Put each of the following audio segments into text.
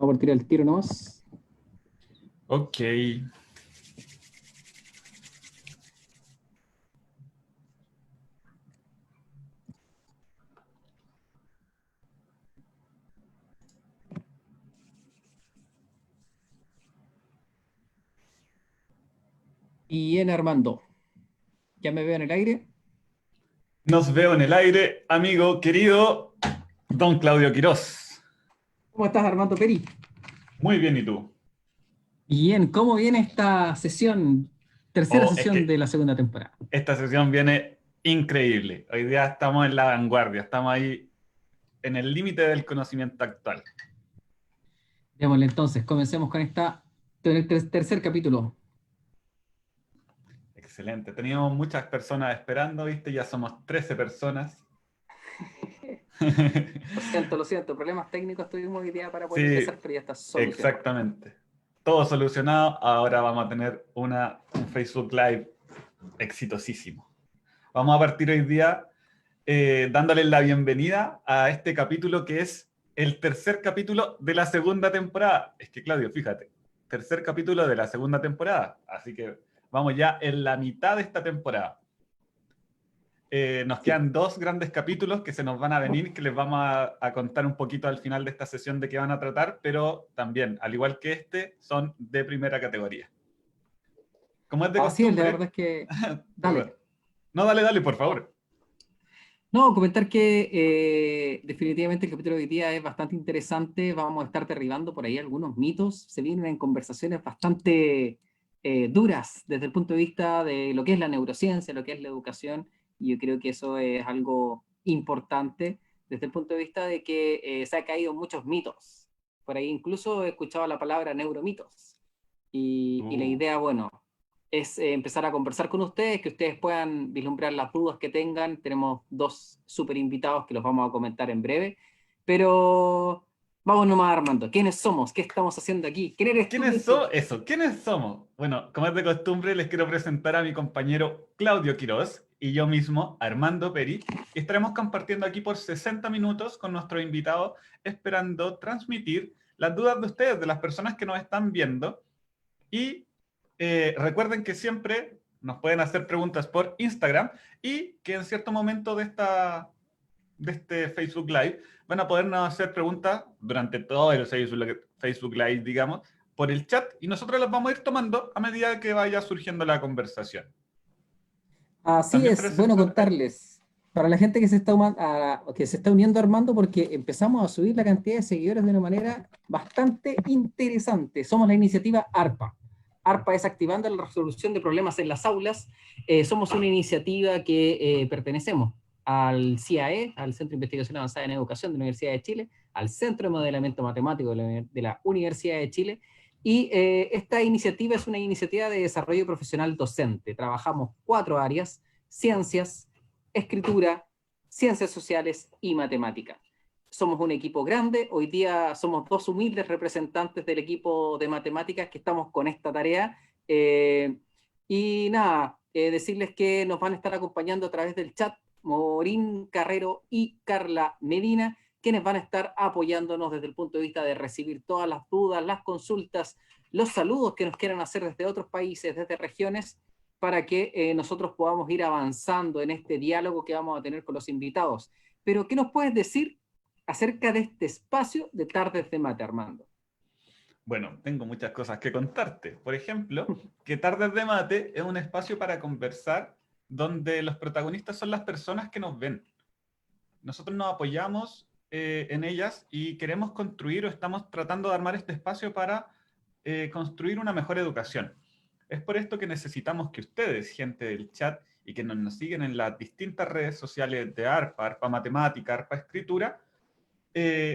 Vamos a partir el tiro nomás. Ok. Y en Armando, ya me veo en el aire. Nos veo en el aire, amigo querido don Claudio Quirós. ¿Cómo estás, Armando Peri? Muy bien, ¿y tú? Bien, ¿cómo viene esta sesión? Tercera Oh, es sesión de que la segunda temporada. esta sesión viene increíble. Hoy día estamos en la vanguardia, estamos ahí en el límite del conocimiento actual. Démosle entonces, comencemos con el tercer capítulo. Excelente. Teníamos muchas personas esperando, ¿viste? Ya somos 13 personas. Lo siento, problemas técnicos tuvimos hoy día para poder Sí, empezar, pero ya está solucionado. exactamente. Todo solucionado. Ahora vamos a tener un Facebook Live exitosísimo. Vamos a partir hoy día dándoles la bienvenida a este capítulo que es el tercer capítulo de la segunda temporada. Es que, Claudio, fíjate, tercer capítulo de la segunda temporada. Así que vamos ya en la mitad de esta temporada. Nos Sí. quedan dos grandes capítulos que se nos van a venir, que les vamos a contar un poquito al final de esta sesión de qué van a tratar, pero también, al igual que este, son de primera categoría. Como es de Así es, la verdad costumbre, es que... perdón. Dale. No, dale, dale, por favor. No, comentar que definitivamente el capítulo de hoy día es bastante interesante. Vamos a estar derribando por ahí algunos mitos. Se vienen en conversaciones bastante duras desde el punto de vista de lo que es la neurociencia, lo que es la educación. Y yo creo que eso es algo importante desde el punto de vista de que se han caído muchos mitos. Por ahí incluso he escuchado la palabra neuromitos. Y la Uh. idea, bueno, es empezar a conversar con ustedes, que ustedes puedan vislumbrar las dudas que tengan. Tenemos dos súper invitados que los vamos a comentar en breve, pero vamos nomás, Armando. ¿Quiénes somos? ¿Qué estamos haciendo aquí? ¿Quién eres tú? ¿Quiénes somos? Eso, ¿quiénes somos? Bueno, como es de costumbre, les quiero presentar a mi compañero Claudio Quirós y yo mismo, Armando Peri, y estaremos compartiendo aquí por 60 minutos con nuestro invitado, esperando transmitir las dudas de ustedes, de las personas que nos están viendo. Y recuerden que siempre nos pueden hacer preguntas por Instagram y que en cierto momento de este Facebook Live van a podernos hacer preguntas durante todo el Facebook Live, digamos, por el chat y nosotros las vamos a ir tomando a medida que vaya surgiendo la conversación. Así También es, bueno presentarte. contarles. Para la gente que se está uniendo a Armando, porque empezamos a subir la cantidad de seguidores de una manera bastante interesante. Somos la iniciativa ARPA. ARPA es Activando la Resolución de Problemas en las Aulas. Somos una iniciativa que pertenecemos al CIAE, al Centro de Investigación Avanzada en Educación de la Universidad de Chile, al Centro de Modelamiento Matemático de la Universidad de Chile, y esta iniciativa es una iniciativa de desarrollo profesional docente. Trabajamos 4 áreas: ciencias, escritura, ciencias sociales y matemática. Somos un equipo grande. Hoy día somos dos humildes representantes del equipo de matemáticas que estamos con esta tarea. Y nada, decirles que nos van a estar acompañando a través del chat Morín Carrero y Carla Medina, quienes van a estar apoyándonos desde el punto de vista de recibir todas las dudas, las consultas, los saludos que nos quieran hacer desde otros países, desde regiones, para que nosotros podamos ir avanzando en este diálogo que vamos a tener con los invitados. Pero, ¿qué nos puedes decir acerca de este espacio de Tardes de Mate, Armando? Bueno, tengo muchas cosas que contarte. Por ejemplo, que Tardes de Mate es un espacio para conversar donde los protagonistas son las personas que nos ven. Nosotros nos apoyamos en ellas y queremos construir o estamos tratando de armar este espacio para construir una mejor educación. Es por esto que necesitamos que ustedes, gente del chat, y que nos siguen en las distintas redes sociales de ARPA, ARPA Matemática, ARPA Escritura,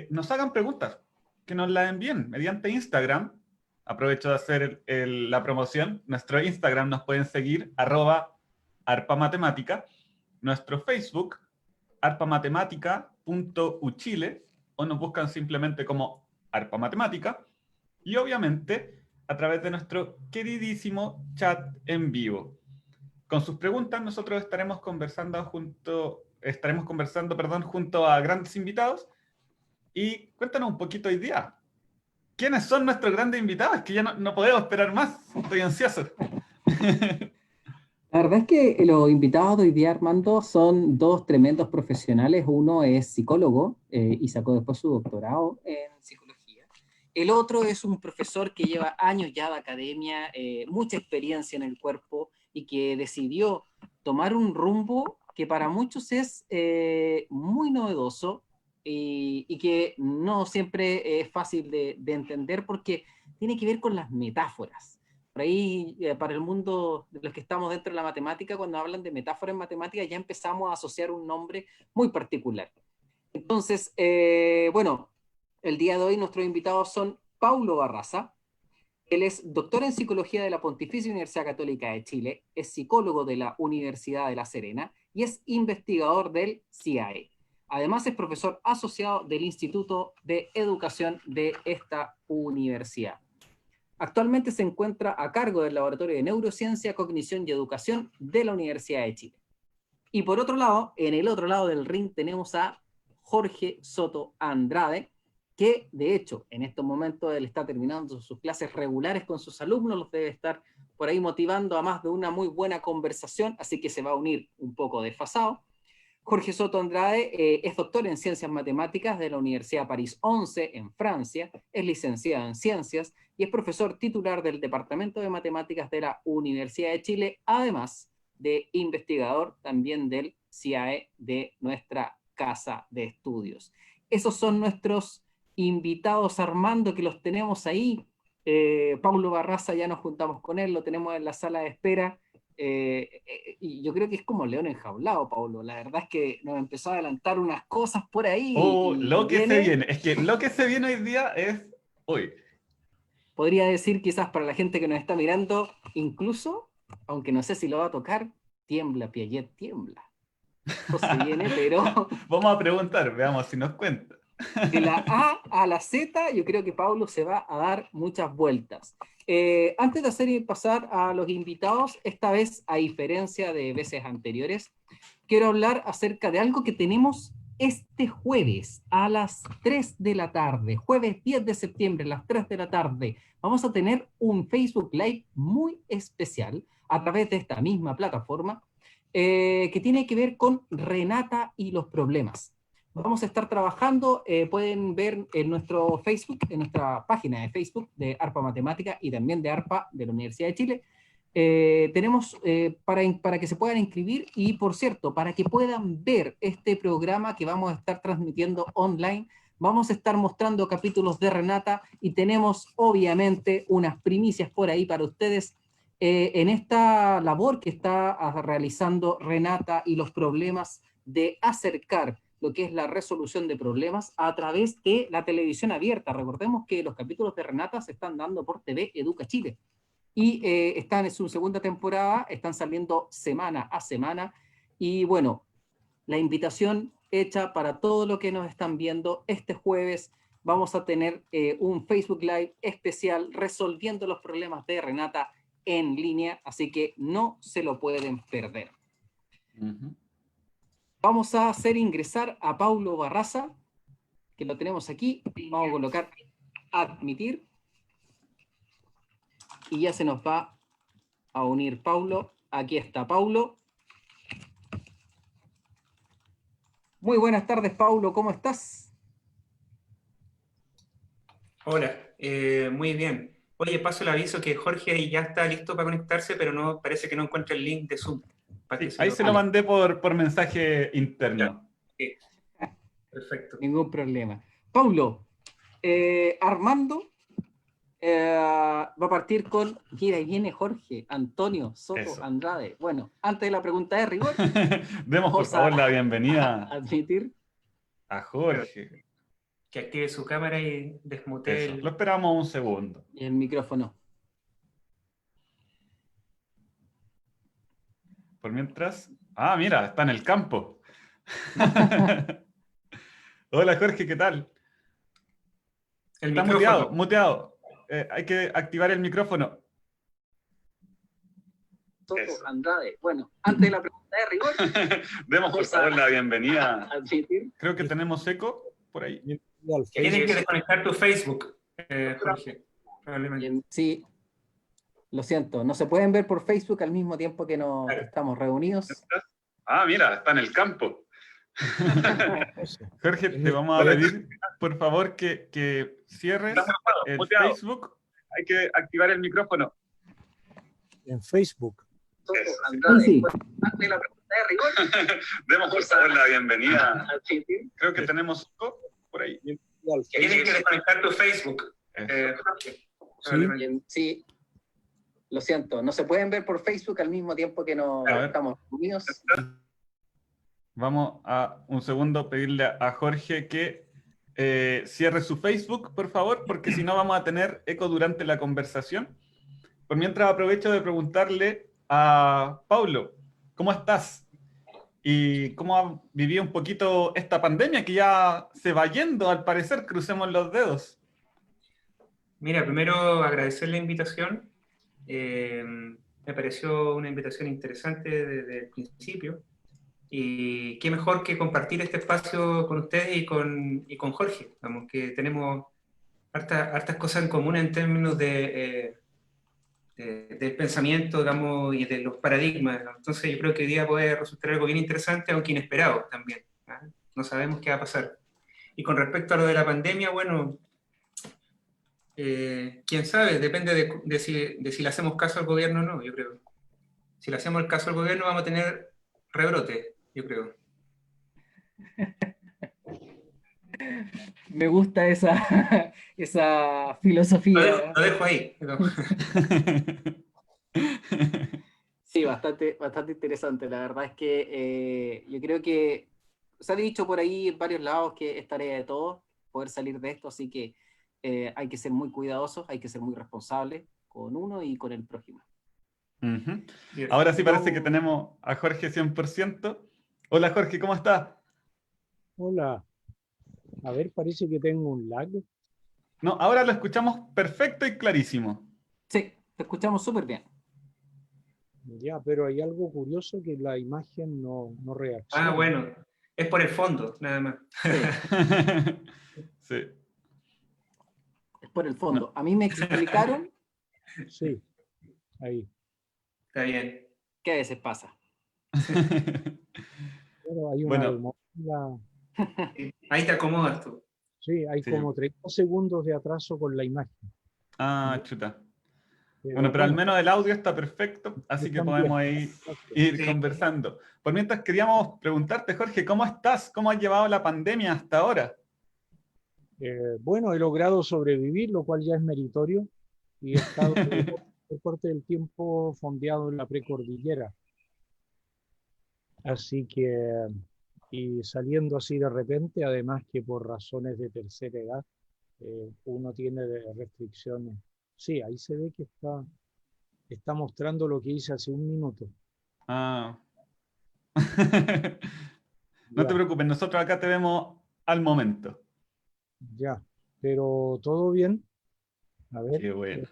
nos hagan preguntas, que nos las envíen mediante Instagram. Aprovecho de hacer la promoción. Nuestro Instagram nos pueden seguir, @ARPA Matemática. Nuestro Facebook, arpamatemática.uchile, o nos buscan simplemente como Arpa Matemática. Y obviamente a través de nuestro queridísimo chat en vivo. Con sus preguntas nosotros estaremos conversando, junto a grandes invitados. Y cuéntanos un poquito hoy día. ¿Quiénes son nuestros grandes invitados? Es que ya no podemos esperar más. Estoy ansioso. La verdad es que los invitados de hoy día, Armando, son dos tremendos profesionales. Uno es psicólogo y sacó después su doctorado en psicología. El otro es un profesor que lleva años ya de academia, mucha experiencia en el cuerpo y que decidió tomar un rumbo que para muchos es muy novedoso y que no siempre es fácil de entender porque tiene que ver con las metáforas. Por ahí, para el mundo de los que estamos dentro de la matemática, cuando hablan de metáforas en matemática, ya empezamos a asociar un nombre muy particular. Entonces, bueno, el día de hoy nuestros invitados son Paulo Barraza. Él es doctor en psicología de la Pontificia Universidad Católica de Chile, es psicólogo de la Universidad de La Serena y es investigador del CIAE. Además, es profesor asociado del Instituto de Educación de esta universidad. Actualmente se encuentra a cargo del Laboratorio de Neurociencia, Cognición y Educación de la Universidad de Chile. Y por otro lado, en el otro lado del ring tenemos a Jorge Soto Andrade, que de hecho en estos momentos él está terminando sus clases regulares con sus alumnos, los debe estar por ahí motivando a más de una muy buena conversación, así que se va a unir un poco desfasado. Jorge Soto Andrade es doctor en Ciencias Matemáticas de la Universidad París 11 en Francia, es licenciado en Ciencias y es profesor titular del Departamento de Matemáticas de la Universidad de Chile, además de investigador también del CIAE de nuestra casa de estudios. Esos son nuestros invitados, Armando, que los tenemos ahí. Paulo Barraza, ya nos juntamos con él, lo tenemos en la sala de espera. Y yo creo que es como león enjaulado, Paulo. La verdad es que nos empezó a adelantar unas cosas por ahí Oh, lo y que se viene, viene. Es que lo que se viene hoy día es... Uy, podría decir quizás para la gente que nos está mirando, incluso, aunque no sé si lo va a tocar, tiembla, Piaget, tiembla. Esto se viene, pero vamos a preguntar, veamos si nos cuenta. de la A a la Z, yo creo que Pablo se va a dar muchas vueltas. Antes de hacer y pasar a los invitados, esta vez, a diferencia de veces anteriores, quiero hablar acerca de algo que tenemos este jueves a las 3 de la tarde, jueves 10 de septiembre a las 3 de la tarde. Vamos a tener un Facebook Live muy especial a través de esta misma plataforma que tiene que ver con Renata y los problemas. Vamos a estar trabajando, pueden ver en nuestro Facebook, en nuestra página de Facebook de ARPA Matemática y también de ARPA de la Universidad de Chile. Tenemos para que se puedan inscribir y, por cierto, para que puedan ver este programa que vamos a estar transmitiendo online, vamos a estar mostrando capítulos de Renata y tenemos obviamente unas primicias por ahí para ustedes en esta labor que está realizando Renata y los problemas de acercar lo que es la resolución de problemas a través de la televisión abierta. Recordemos que los capítulos de Renata se están dando por TV Educa Chile y están en su segunda temporada, están saliendo semana a semana y bueno, la invitación hecha para todo lo que nos están viendo este jueves. Vamos a tener un Facebook Live especial resolviendo los problemas de Renata en línea, así que no se lo pueden perder. Vamos a hacer ingresar a Paulo Barraza, que lo tenemos aquí. Vamos a colocar admitir. Y ya se nos va a unir Paulo. Aquí está Paulo. Muy buenas tardes, Paulo. ¿Cómo estás? Hola, muy bien. Oye, paso el aviso que Jorge ya está listo para conectarse, pero no parece que no encuentra el link de Zoom. Sí, ahí se lo mandé por mensaje interno. Sí. Perfecto. Ningún problema. Paulo, Armando va a partir con, mira, ahí viene Jorge, Antonio Soto Eso. Andrade. Bueno, antes de la pregunta de rigor, demos por favor la bienvenida admitir a Jorge. Que active su cámara y desmutee Lo esperamos un segundo. y el micrófono. Por mientras... Ah, mira, está en el campo. Hola Jorge, ¿qué tal? el Está micrófono. muteado. Hay que activar el micrófono. Soto Andrade. Bueno, antes de la pregunta de rigor, demos por favor la bienvenida. admitir. Creo que tenemos eco por ahí. Tienes que desconectar tu Facebook. Jorge, probablemente. Sí, lo siento, no se pueden ver por Facebook al mismo tiempo que Claro. estamos reunidos. Ah, mira, está en el campo. Jorge, te vamos a pedir, por favor, que cierres el Facebook. Hay que activar el micrófono. En Facebook. Sí. Demos por favor la bienvenida. Creo que tenemos por ahí. Tienes que desconectar tu Facebook. Jorge, probablemente. Sí, lo siento, no se pueden ver por Facebook al mismo tiempo que estamos reunidos. Vamos a un segundo pedirle a Jorge que cierre su Facebook, por favor, porque si no vamos a tener eco durante la conversación. Por mientras aprovecho de preguntarle a Paulo, ¿cómo estás? ¿Y cómo ha vivido un poquito esta pandemia que ya se va yendo, al parecer? Crucemos los dedos. Mira, primero agradecer la invitación. Me pareció una invitación interesante desde el principio. Y qué mejor que compartir este espacio con ustedes y con Jorge. Vamos, que tenemos hartas cosas en común en términos del pensamiento, digamos, y de los paradigmas, ¿no? Entonces yo creo que hoy día puede resultar algo bien interesante, aunque inesperado también, ¿no? No sabemos qué va a pasar. Y con respecto a lo de la pandemia, bueno, quién sabe, depende de si le hacemos caso al gobierno o no, yo creo. Si le hacemos el caso al gobierno vamos a tener rebrote, yo creo. Me gusta esa filosofía. Lo dejo ahí. Sí, bastante interesante. La verdad es que yo creo que se ha dicho por ahí en varios lados que es tarea de todos poder salir de esto, así que hay que ser muy cuidadosos, hay que ser muy responsables con uno y con el prójimo. Uh-huh. Ahora sí parece que tenemos a Jorge 100%. Hola Jorge, ¿cómo estás? Hola. A ver, parece que tengo un lag. No, ahora lo escuchamos perfecto y clarísimo. Sí, te escuchamos súper bien. Ya, pero hay algo curioso que la imagen no reacciona. Ah, bueno, es por el fondo, nada más. Sí. Es por el fondo. A mí me explicaron. Sí, ahí. Está bien. Que a veces pasa. Pero hay una Bueno. Ahí te acomodas tú. Sí, hay como 30 segundos de atraso con la imagen. Ah, chuta. Bueno, pero al menos el audio está perfecto, así que podemos ir conversando. Por mientras queríamos preguntarte, Jorge, ¿cómo estás? ¿Cómo has llevado la pandemia hasta ahora? Bueno, he logrado sobrevivir, lo cual ya es meritorio, y he estado por parte del tiempo fondeado en la precordillera. Así que, y saliendo así de repente, además que por razones de tercera edad, uno tiene restricciones. Sí, ahí se ve que está mostrando lo que hice hace un minuto. Ah. No te preocupes, nosotros acá te vemos al momento. Ya, pero todo bien. A ver. Qué bueno.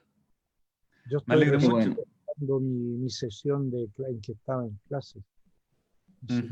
Yo Me estoy alegro mucho. revisando mi sesión en que estaba en clase.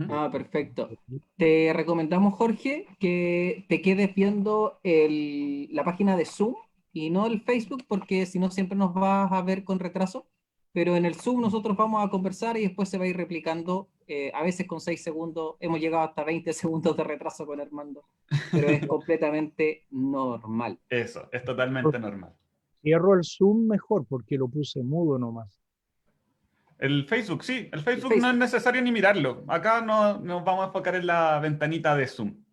Ah, perfecto. Te recomendamos, Jorge, que te quedes viendo la página de Zoom y no el Facebook, porque si no siempre nos vas a ver con retraso. Pero en el Zoom nosotros vamos a conversar y después se va a ir replicando, a veces con 6 segundos. Hemos llegado hasta 20 segundos de retraso con Armando, pero es completamente normal. Eso, es totalmente normal. Cierro el Zoom mejor porque lo puse mudo nomás. El Facebook, sí. El Facebook no es necesario ni mirarlo. Acá nos vamos a enfocar en la ventanita de Zoom.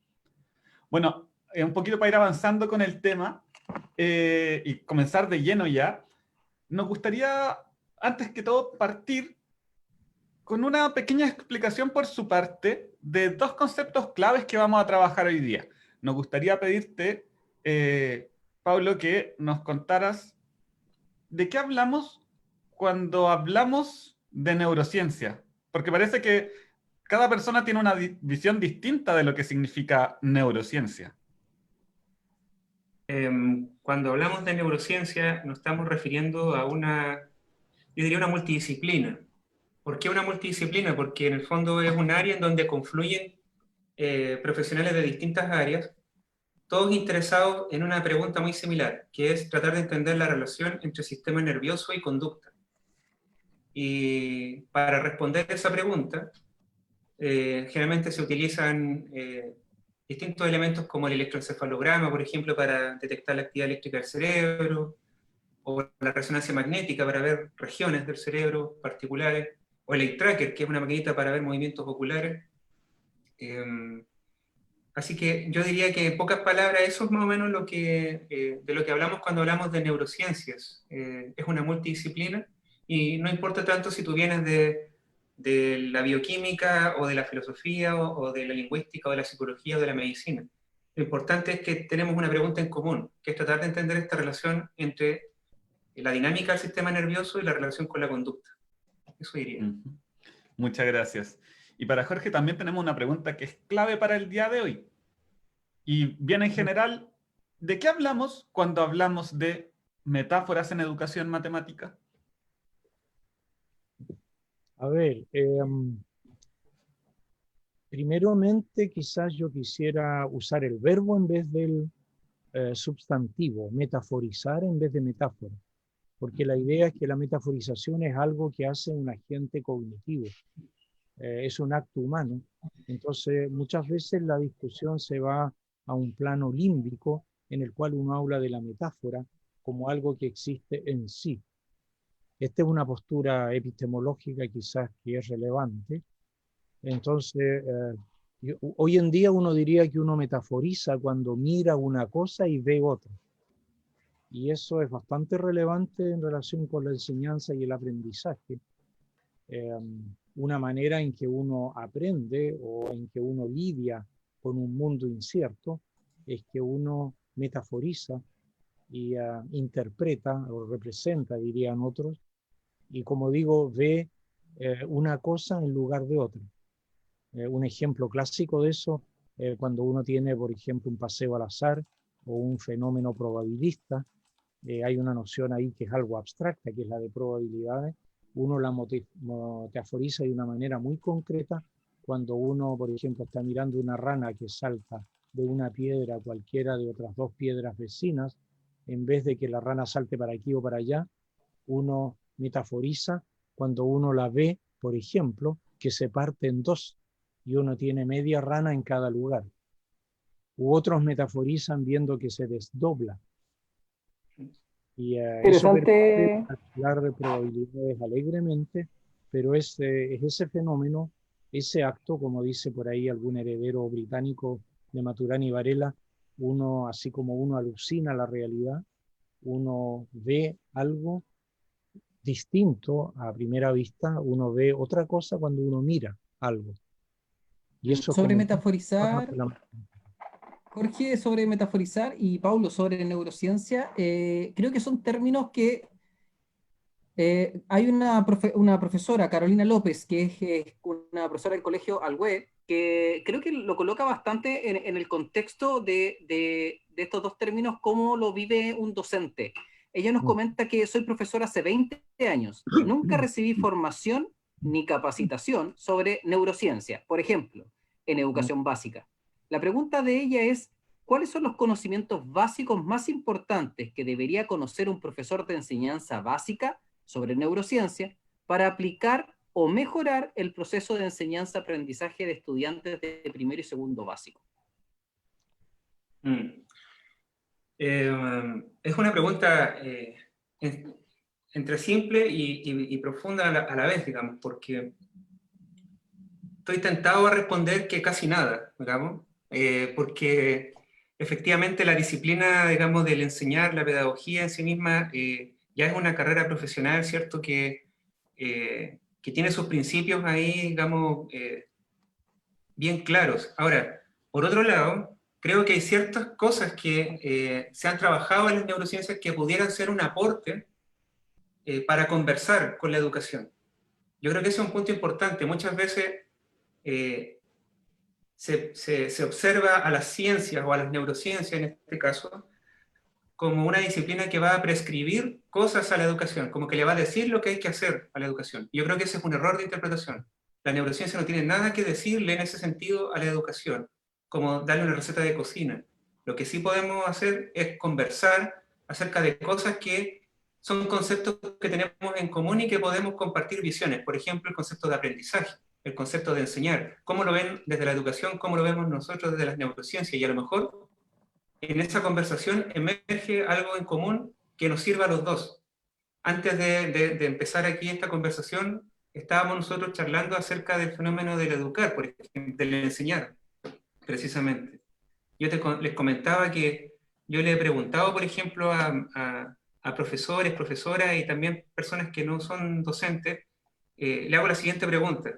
Bueno, un poquito para ir avanzando con el tema y comenzar de lleno ya, nos gustaría, antes que todo, partir con una pequeña explicación por su parte de dos conceptos claves que vamos a trabajar hoy día. Nos gustaría pedirte, Pablo, que nos contaras de qué hablamos cuando hablamos de neurociencia, porque parece que cada persona tiene una visión distinta de lo que significa neurociencia. Cuando hablamos de neurociencia nos estamos refiriendo a yo diría una multidisciplina. ¿Por qué una multidisciplina? Porque en el fondo es un área en donde confluyen profesionales de distintas áreas todos interesados en una pregunta muy similar, que es tratar de entender la relación entre sistema nervioso y conducta. Y para responder esa pregunta, generalmente se utilizan distintos elementos como el electroencefalograma, por ejemplo, para detectar la actividad eléctrica del cerebro, o la resonancia magnética para ver regiones del cerebro particulares, o el eye tracker, que es una maquinita para ver movimientos oculares. Así que yo diría que en pocas palabras eso es más o menos lo que, de lo que hablamos cuando hablamos de neurociencias. Es una multidisciplina y no importa tanto si tú vienes de la bioquímica o de la filosofía o de la lingüística o de la psicología o de la medicina. Lo importante es que tenemos una pregunta en común, que es tratar de entender esta relación entre la dinámica del sistema nervioso y la relación con la conducta. Eso diría. Muchas gracias. Y para Jorge también tenemos una pregunta que es clave para el día de hoy. Y bien en general, ¿de qué hablamos cuando hablamos de metáforas en educación matemática? A ver, primeramente quizás yo quisiera usar el verbo en vez del sustantivo, metaforizar en vez de metáfora, porque la idea es que la metaforización es algo que hace un agente cognitivo, es un acto humano. Entonces muchas veces la discusión se va a un plano límbico en el cual uno habla de la metáfora como algo que existe en sí. Esta es una postura epistemológica quizás que es relevante. Entonces, hoy en día uno diría que uno metaforiza cuando mira una cosa y ve otra. Y eso es bastante relevante en relación con la enseñanza y el aprendizaje. Una manera en que uno aprende o en que uno lidia con un mundo incierto es que uno metaforiza y interpreta o representa, dirían otros, y como digo, ve una cosa en lugar de otra. Un ejemplo clásico de eso, cuando uno tiene, por ejemplo, un paseo al azar o un fenómeno probabilista, hay una noción ahí que es algo abstracta, que es la de probabilidades. Uno la metaforiza de una manera muy concreta cuando uno, por ejemplo, está mirando una rana que salta de una piedra a cualquiera de otras dos piedras vecinas. En vez de que la rana salte para aquí o para allá, uno metaforiza cuando uno la ve, por ejemplo, que se parte en dos y uno tiene media rana en cada lugar. U otros metaforizan viendo que se desdobla. Y eso permite hablar de probabilidades alegremente, pero es ese fenómeno, ese acto, como dice por ahí algún heredero británico de Maturana Varela, uno, así como uno alucina la realidad, uno ve algo distinto a primera vista, uno ve otra cosa cuando uno mira algo. Y eso sobre como metaforizar, Jorge, sobre metaforizar y Paulo sobre neurociencia, creo que son términos que hay una profesora, Carolina López, que es una profesora del colegio Alhué, que creo que lo coloca bastante en el contexto de estos dos términos, cómo lo vive un docente. Ella nos comenta que soy profesora hace 20 años y nunca recibí formación ni capacitación sobre neurociencia, por ejemplo, en educación básica. La pregunta de ella es, ¿cuáles son los conocimientos básicos más importantes que debería conocer un profesor de enseñanza básica sobre neurociencia para aplicar o mejorar el proceso de enseñanza-aprendizaje de estudiantes de primero y segundo básico? Es una pregunta entre simple y profunda a la vez, digamos, porque estoy tentado a responder que casi nada, digamos, porque efectivamente la disciplina, digamos, del enseñar, la pedagogía en sí misma, ya es una carrera profesional, ¿cierto?, que tiene sus principios ahí, digamos, bien claros. Ahora, por otro lado, creo que hay ciertas cosas que se han trabajado en las neurociencias que pudieran ser un aporte para conversar con la educación. Yo creo que ese es un punto importante. Muchas veces se observa a las ciencias o a las neurociencias, en este caso, como una disciplina que va a prescribir cosas a la educación, como que le va a decir lo que hay que hacer a la educación. Yo creo que ese es un error de interpretación. La neurociencia no tiene nada que decirle en ese sentido a la educación, como darle una receta de cocina. Lo que sí podemos hacer es conversar acerca de cosas que son conceptos que tenemos en común y que podemos compartir visiones. Por ejemplo, el concepto de aprendizaje, el concepto de enseñar. ¿Cómo lo ven desde la educación? ¿Cómo lo vemos nosotros desde las neurociencias? Y a lo mejor en esa conversación emerge algo en común que nos sirva a los dos. Antes de empezar aquí esta conversación, estábamos nosotros charlando acerca del fenómeno del educar, por ejemplo, del enseñar, precisamente. Yo les comentaba que yo le he preguntado, por ejemplo, a profesores, profesoras y también personas que no son docentes, le hago la siguiente pregunta.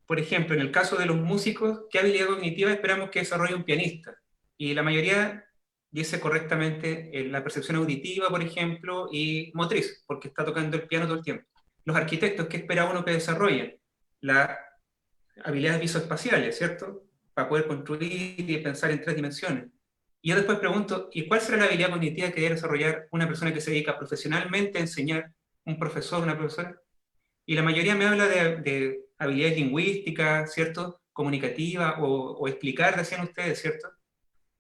Por ejemplo, en el caso de los músicos, ¿qué habilidad cognitiva esperamos que desarrolle un pianista? Y la mayoría dice correctamente la percepción auditiva, por ejemplo, y motriz, porque está tocando el piano todo el tiempo. Los arquitectos, ¿qué espera uno que desarrollen? Las habilidades visoespaciales, ¿cierto? Para poder construir y pensar en 3 dimensiones. Y yo después pregunto, ¿y cuál será la habilidad cognitiva que debe desarrollar una persona que se dedica profesionalmente a enseñar, un profesor, una profesora? Y la mayoría me habla de habilidades lingüísticas, ¿cierto? Comunicativas o explicar, decían ustedes, ¿cierto?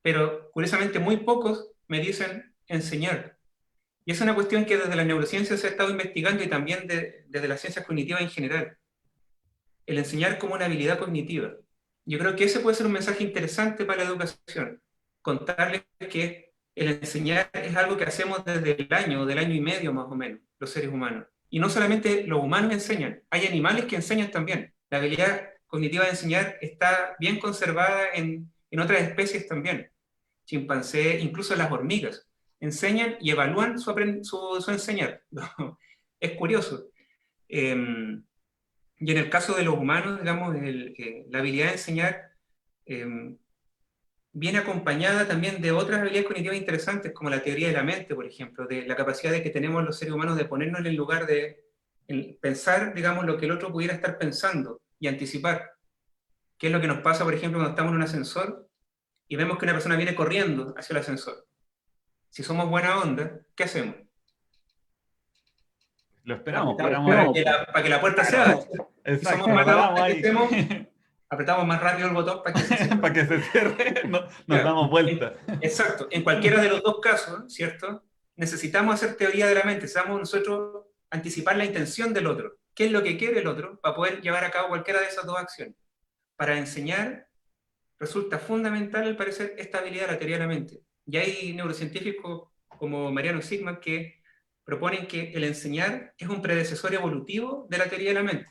Pero curiosamente muy pocos me dicen enseñar. Y es una cuestión que desde la neurociencia se ha estado investigando y también desde las ciencias cognitivas en general. El enseñar como una habilidad cognitiva. Yo creo que ese puede ser un mensaje interesante para la educación. Contarles que el enseñar es algo que hacemos desde el año, o del año y medio más o menos, los seres humanos. Y no solamente los humanos enseñan, hay animales que enseñan también. La habilidad cognitiva de enseñar está bien conservada en otras especies también. Chimpancés, incluso las hormigas, enseñan y evalúan su enseñar. Es curioso. Y en el caso de los humanos, digamos, la habilidad de enseñar viene acompañada también de otras habilidades cognitivas interesantes, como la teoría de la mente, por ejemplo, de la capacidad de que tenemos los seres humanos de ponernos en el lugar de pensar, digamos, lo que el otro pudiera estar pensando y anticipar. ¿Qué es lo que nos pasa, por ejemplo, cuando estamos en un ascensor y vemos que una persona viene corriendo hacia el ascensor? Si somos buena onda, ¿qué hacemos? Lo esperamos, Esperamos, Para que la puerta se Claro. abra. Si Exacto, somos mala paramos onda, ¿qué ahí. hacemos? Apretamos más rápido el botón para que se cierre. Para que se cierre, nos Claro. damos vuelta. Exacto. En cualquiera de los dos casos, ¿cierto? Necesitamos hacer teoría de la mente. Necesitamos nosotros anticipar la intención del otro. ¿Qué es lo que quiere el otro para poder llevar a cabo cualquiera de esas dos acciones? Para enseñar resulta fundamental, al parecer, esta habilidad de la teoría de la mente. Y hay neurocientíficos como Mariano Sigman que proponen que el enseñar es un predecesor evolutivo de la teoría de la mente.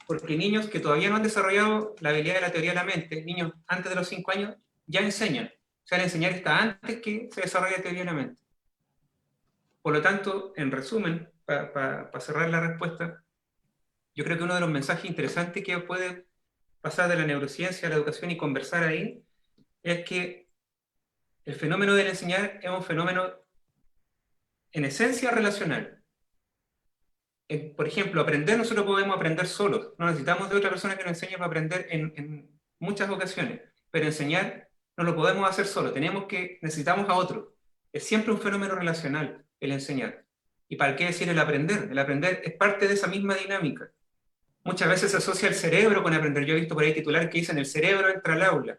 Porque niños que todavía no han desarrollado la habilidad de la teoría de la mente, niños antes de los 5 años, ya enseñan. O sea, el enseñar está antes que se desarrolle la teoría de la mente. Por lo tanto, en resumen, para cerrar la respuesta, yo creo que uno de los mensajes interesantes que puede pasar de la neurociencia a la educación y conversar ahí, es que el fenómeno del enseñar es un fenómeno en esencia relacional. Por ejemplo, aprender, nosotros podemos aprender solos, no necesitamos de otra persona que nos enseñe para aprender en muchas ocasiones, pero enseñar no lo podemos hacer solo, necesitamos a otro. Es siempre un fenómeno relacional el enseñar. ¿Y para qué decir el aprender? El aprender es parte de esa misma dinámica. Muchas veces se asocia el cerebro con aprender. Yo he visto por ahí titulares que dicen el cerebro entra al aula.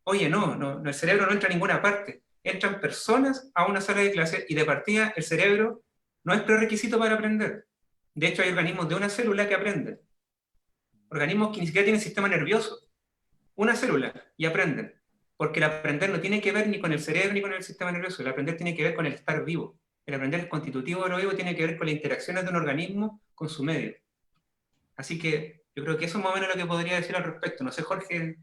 Oye, no, el cerebro no entra a ninguna parte. Entran personas a una sala de clase y de partida el cerebro no es prerequisito para aprender. De hecho, hay organismos de una célula que aprenden. Organismos que ni siquiera tienen sistema nervioso. Una célula y aprenden. Porque el aprender no tiene que ver ni con el cerebro ni con el sistema nervioso. El aprender tiene que ver con el estar vivo. El aprender es constitutivo de lo vivo, tiene que ver con las interacciones de un organismo con su medio. Así que yo creo que eso es más o menos lo que podría decir al respecto. No sé, Jorge.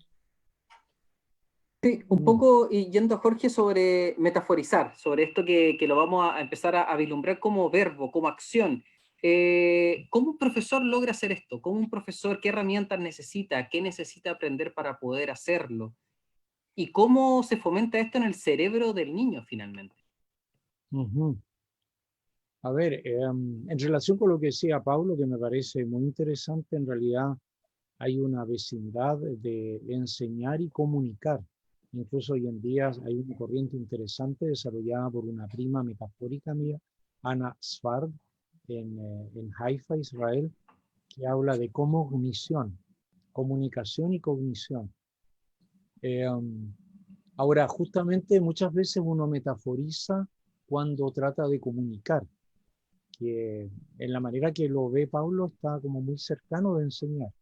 Sí, un poco y yendo a Jorge sobre metaforizar, sobre esto que lo vamos a empezar a vislumbrar como verbo, como acción. ¿Cómo un profesor logra hacer esto? ¿Cómo un profesor, qué herramientas necesita? ¿Qué necesita aprender para poder hacerlo? ¿Y cómo se fomenta esto en el cerebro del niño finalmente? A ver, en relación con lo que decía Paulo, que me parece muy interesante, en realidad hay una vecindad de enseñar y comunicar. Incluso hoy en día hay una corriente interesante desarrollada por una prima metafórica mía, Ana Sfard, en Haifa, Israel, que habla de cognición, comunicación y cognición. Ahora, justamente muchas veces uno metaforiza cuando trata de comunicar, que en la manera que lo ve Pablo está como muy cercano de enseñar.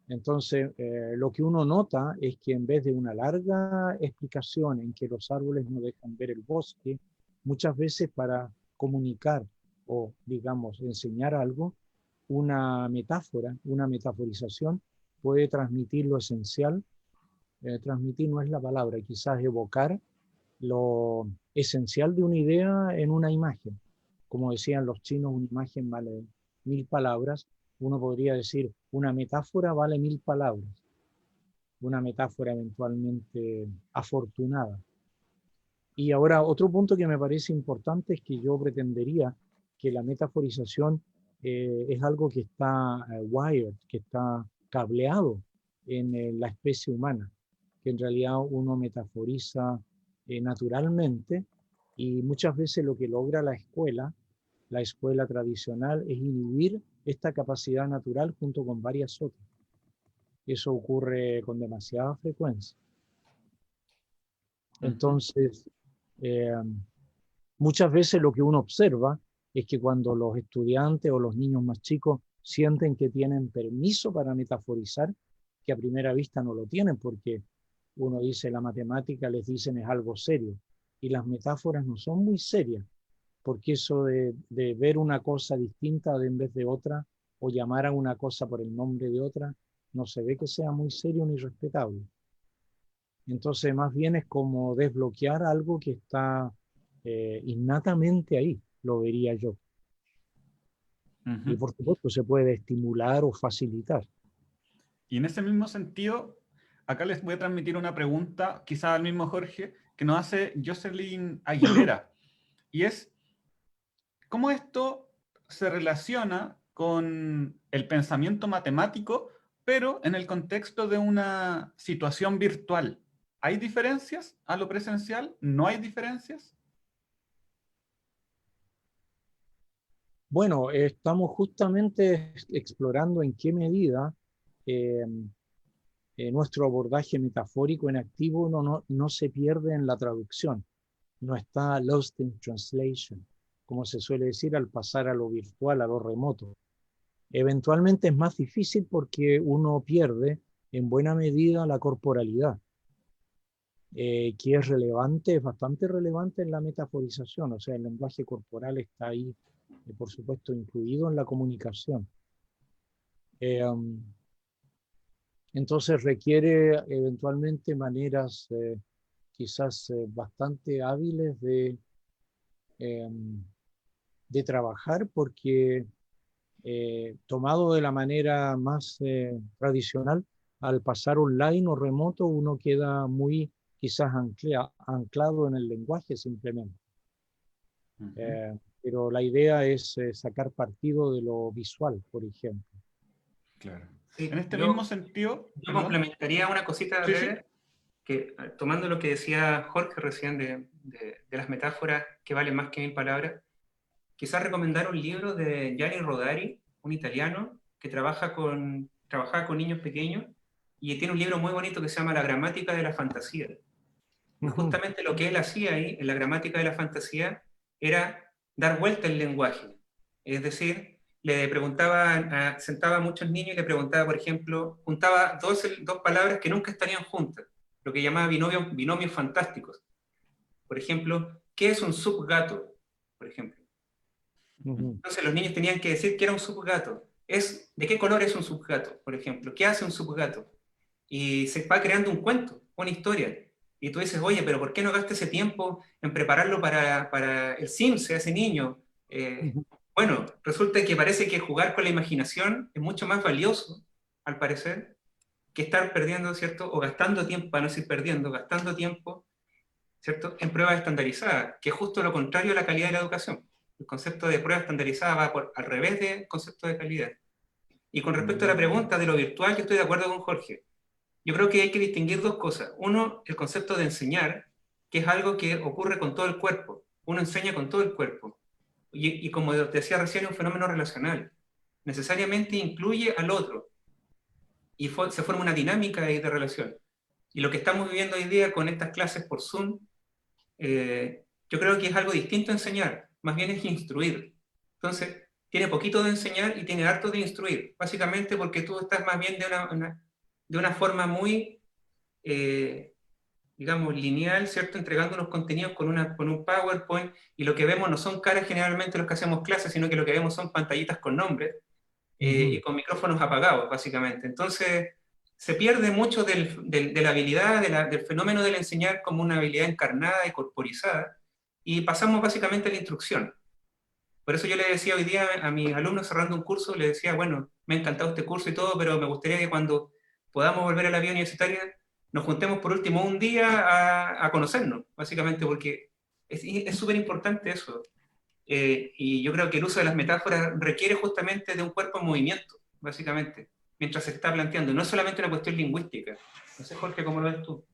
Entonces, lo que uno nota es que en vez de una larga explicación en que los árboles no dejan ver el bosque, muchas veces para comunicar o, digamos, enseñar algo, una metáfora, una metaforización puede transmitir lo esencial. Transmitir no es la palabra, quizás evocar lo esencial de una idea en una imagen. Como decían los chinos, una imagen vale 1000 palabras. Uno podría decir, una metáfora vale 1000 palabras. Una metáfora eventualmente afortunada. Y ahora otro punto que me parece importante es que yo pretendería que la metaforización es algo que está wired, que está cableado en la especie humana, que en realidad uno metaforiza naturalmente, y muchas veces lo que logra la escuela tradicional, es inhibir esta capacidad natural junto con varias otras. Eso ocurre con demasiada frecuencia. Entonces, muchas veces lo que uno observa es que cuando los estudiantes o los niños más chicos sienten que tienen permiso para metaforizar, que a primera vista no lo tienen, porque uno dice la matemática, les dicen es algo serio, y las metáforas no son muy serias, porque eso de ver una cosa distinta en vez de otra, o llamar a una cosa por el nombre de otra, no se ve que sea muy serio ni respetable. Entonces, más bien es como desbloquear algo que está innatamente ahí, lo vería yo. Y por supuesto se puede estimular o facilitar. Y en ese mismo sentido, acá les voy a transmitir una pregunta, quizá al mismo Jorge, que nos hace Jocelyn Aguilera. Y es, ¿cómo esto se relaciona con el pensamiento matemático, pero en el contexto de una situación virtual? ¿Hay diferencias a lo presencial? ¿No hay diferencias? Bueno, estamos justamente explorando en qué medida nuestro abordaje metafórico en activo no se pierde en la traducción, no está lost in translation, como se suele decir al pasar a lo virtual, a lo remoto. Eventualmente es más difícil porque uno pierde en buena medida la corporalidad, que es relevante, es bastante relevante en la metaforización, o sea, el lenguaje corporal está ahí, por supuesto, incluido en la comunicación. Entonces requiere eventualmente maneras quizás bastante hábiles de trabajar, porque tomado de la manera más tradicional, al pasar online o remoto, uno queda muy quizás anclado en el lenguaje simplemente. Pero la idea es sacar partido de lo visual, por ejemplo. Claro. Sí, En este mismo sentido... Yo complementaría una cosita Sí, breve, sí. que tomando lo que decía Jorge recién de las metáforas que valen más que 1000 palabras, quizás recomendar un libro de Gianni Rodari, un italiano que trabajaba con niños pequeños, y tiene un libro muy bonito que se llama La gramática de la fantasía. Y justamente lo que él hacía ahí, en la gramática de la fantasía, era dar vuelta al lenguaje. Es decir, le preguntaba, sentaba a muchos niños y le preguntaba, por ejemplo, juntaba dos palabras que nunca estarían juntas, lo que llamaba binomios fantásticos. Por ejemplo, ¿qué es un subgato? Por ejemplo. Entonces los niños tenían que decir que era un subgato. ¿De qué color es un subgato? Por ejemplo, ¿qué hace un subgato? Y se va creando un cuento, una historia. Y tú dices, oye, pero ¿por qué no gastas ese tiempo en prepararlo para el Sims, ese niño? Bueno, resulta que parece que jugar con la imaginación es mucho más valioso, al parecer, que estar perdiendo, ¿cierto? O gastando tiempo, para no decir perdiendo, gastando tiempo, ¿cierto? En pruebas estandarizadas, que es justo lo contrario a la calidad de la educación. El concepto de prueba estandarizada va al revés del concepto de calidad. Y con respecto a la pregunta de lo virtual, yo estoy de acuerdo con Jorge. Yo creo que hay que distinguir dos cosas. Uno, el concepto de enseñar, que es algo que ocurre con todo el cuerpo. Uno enseña con todo el cuerpo. Y como decía recién, es un fenómeno relacional. Necesariamente incluye al otro. Y se forma una dinámica de relación. Y lo que estamos viviendo hoy día con estas clases por Zoom, yo creo que es algo distinto a enseñar, más bien es instruir. Entonces, tiene poquito de enseñar y tiene harto de instruir, básicamente porque tú estás más bien de una forma muy, digamos, lineal, ¿cierto? Entregando unos contenidos con un PowerPoint, y lo que vemos no son caras generalmente los que hacemos clases, sino que lo que vemos son pantallitas con nombres, y con micrófonos apagados, básicamente. Entonces, se pierde mucho de la habilidad, del fenómeno del enseñar como una habilidad encarnada y corporizada, y pasamos básicamente a la instrucción. Por eso yo le decía hoy día a mis alumnos cerrando un curso, le decía, bueno, me ha encantado este curso y todo, pero me gustaría que cuando podamos volver a la vida universitaria, nos juntemos por último un día a conocernos, básicamente, porque es súper importante eso. Y yo creo que el uso de las metáforas requiere justamente de un cuerpo en movimiento, básicamente, mientras se está planteando. No es solamente una cuestión lingüística. No sé, Jorge, ¿cómo lo ves tú?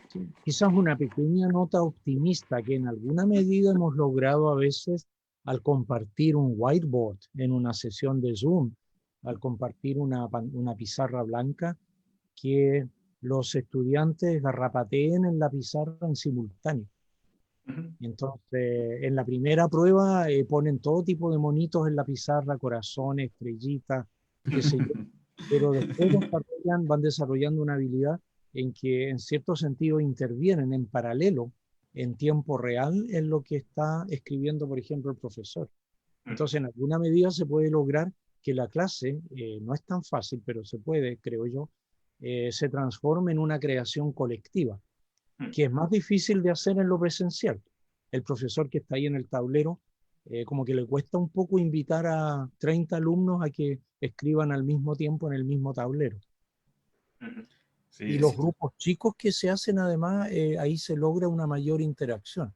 Sí, quizás una pequeña nota optimista que en alguna medida hemos logrado a veces al compartir un whiteboard en una sesión de Zoom, al compartir una pizarra blanca, que los estudiantes garrapateen en la pizarra en simultáneo. Entonces, en la primera prueba ponen todo tipo de monitos en la pizarra, corazones, estrellitas, qué sé yo, pero después van desarrollando una habilidad en que en cierto sentido intervienen en paralelo, en tiempo real, en lo que está escribiendo, por ejemplo, el profesor. Entonces, en alguna medida se puede lograr que la clase, no es tan fácil, pero se puede, creo yo, se transforme en una creación colectiva, que es más difícil de hacer en lo presencial. El profesor que está ahí en el tablero, como que le cuesta un poco invitar a 30 alumnos a que escriban al mismo tiempo en el mismo tablero. Y Sí, los sí. grupos chicos que se hacen, además, ahí se logra una mayor interacción.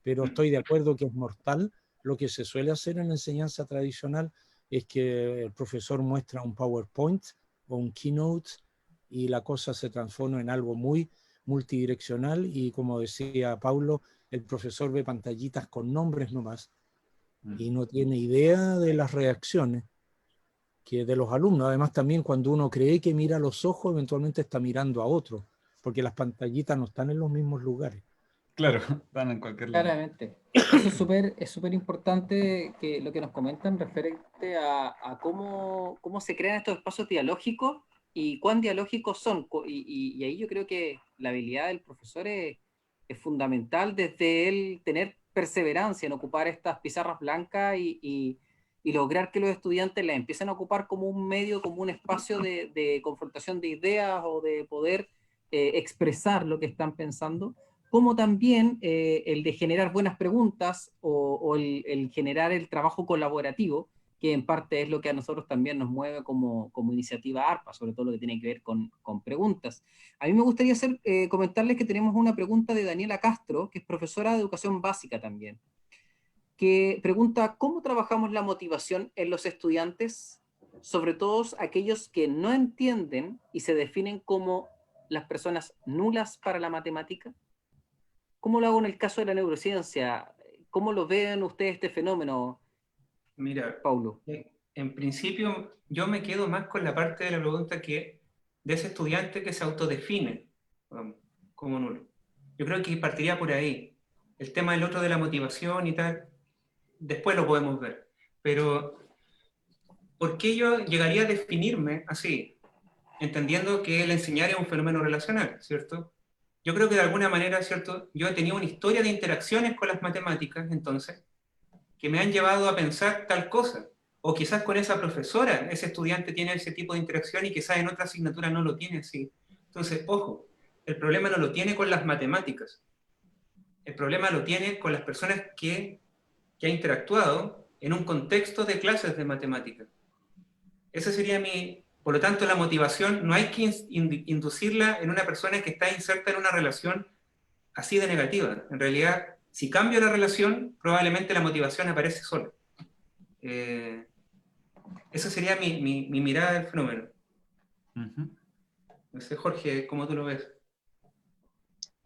Pero estoy de acuerdo que es mortal. Lo que se suele hacer en la enseñanza tradicional es que el profesor muestra un PowerPoint o un Keynote y la cosa se transforma en algo muy multidireccional, y como decía Paulo, el profesor ve pantallitas con nombres nomás y no tiene idea de las reacciones que de los alumnos. Además, también cuando uno cree que mira a los ojos, eventualmente está mirando a otro, porque las pantallitas no están en los mismos lugares. Claro, están en cualquier lado. Claramente. Eso es súper importante que lo que nos comentan referente a cómo se crean estos espacios dialógicos y cuán dialógicos son. Y ahí yo creo que la habilidad del profesor es fundamental, desde él tener perseverancia en ocupar estas pizarras blancas y lograr que los estudiantes las empiecen a ocupar como un medio, como un espacio de confrontación de ideas o de poder expresar lo que están pensando, como también el de generar buenas preguntas o el generar el trabajo colaborativo, que en parte es lo que a nosotros también nos mueve como iniciativa ARPA, sobre todo lo que tiene que ver con preguntas. A mí me gustaría comentarles que tenemos una pregunta de Daniela Castro, que es profesora de educación básica también, que pregunta: ¿cómo trabajamos la motivación en los estudiantes, sobre todo aquellos que no entienden y se definen como las personas nulas para la matemática? ¿Cómo lo hago en el caso de la neurociencia? ¿Cómo lo ven ustedes este fenómeno, Mira, Paulo? en principio yo me quedo más con la parte de la pregunta que de ese estudiante que se autodefine como nulo. Yo creo que partiría por ahí. El tema del otro de la motivación y tal, después lo podemos ver. Pero, ¿por qué yo llegaría a definirme así? Entendiendo que el enseñar es un fenómeno relacional, ¿cierto? Yo creo que de alguna manera, ¿cierto? Yo he tenido una historia de interacciones con las matemáticas, entonces, que me han llevado a pensar tal cosa. O quizás con esa profesora, ese estudiante tiene ese tipo de interacción y quizás en otra asignatura no lo tiene así. Entonces, ojo, el problema no lo tiene con las matemáticas. El problema lo tiene con las personas que ha interactuado en un contexto de clases de matemáticas. Ese sería mi... Por lo tanto, la motivación no hay que inducirla en una persona que está inserta en una relación así de negativa. En realidad, si cambio la relación, probablemente la motivación aparece sola. Esa sería mi mirada del fenómeno. No sé, Jorge, ¿cómo tú lo ves?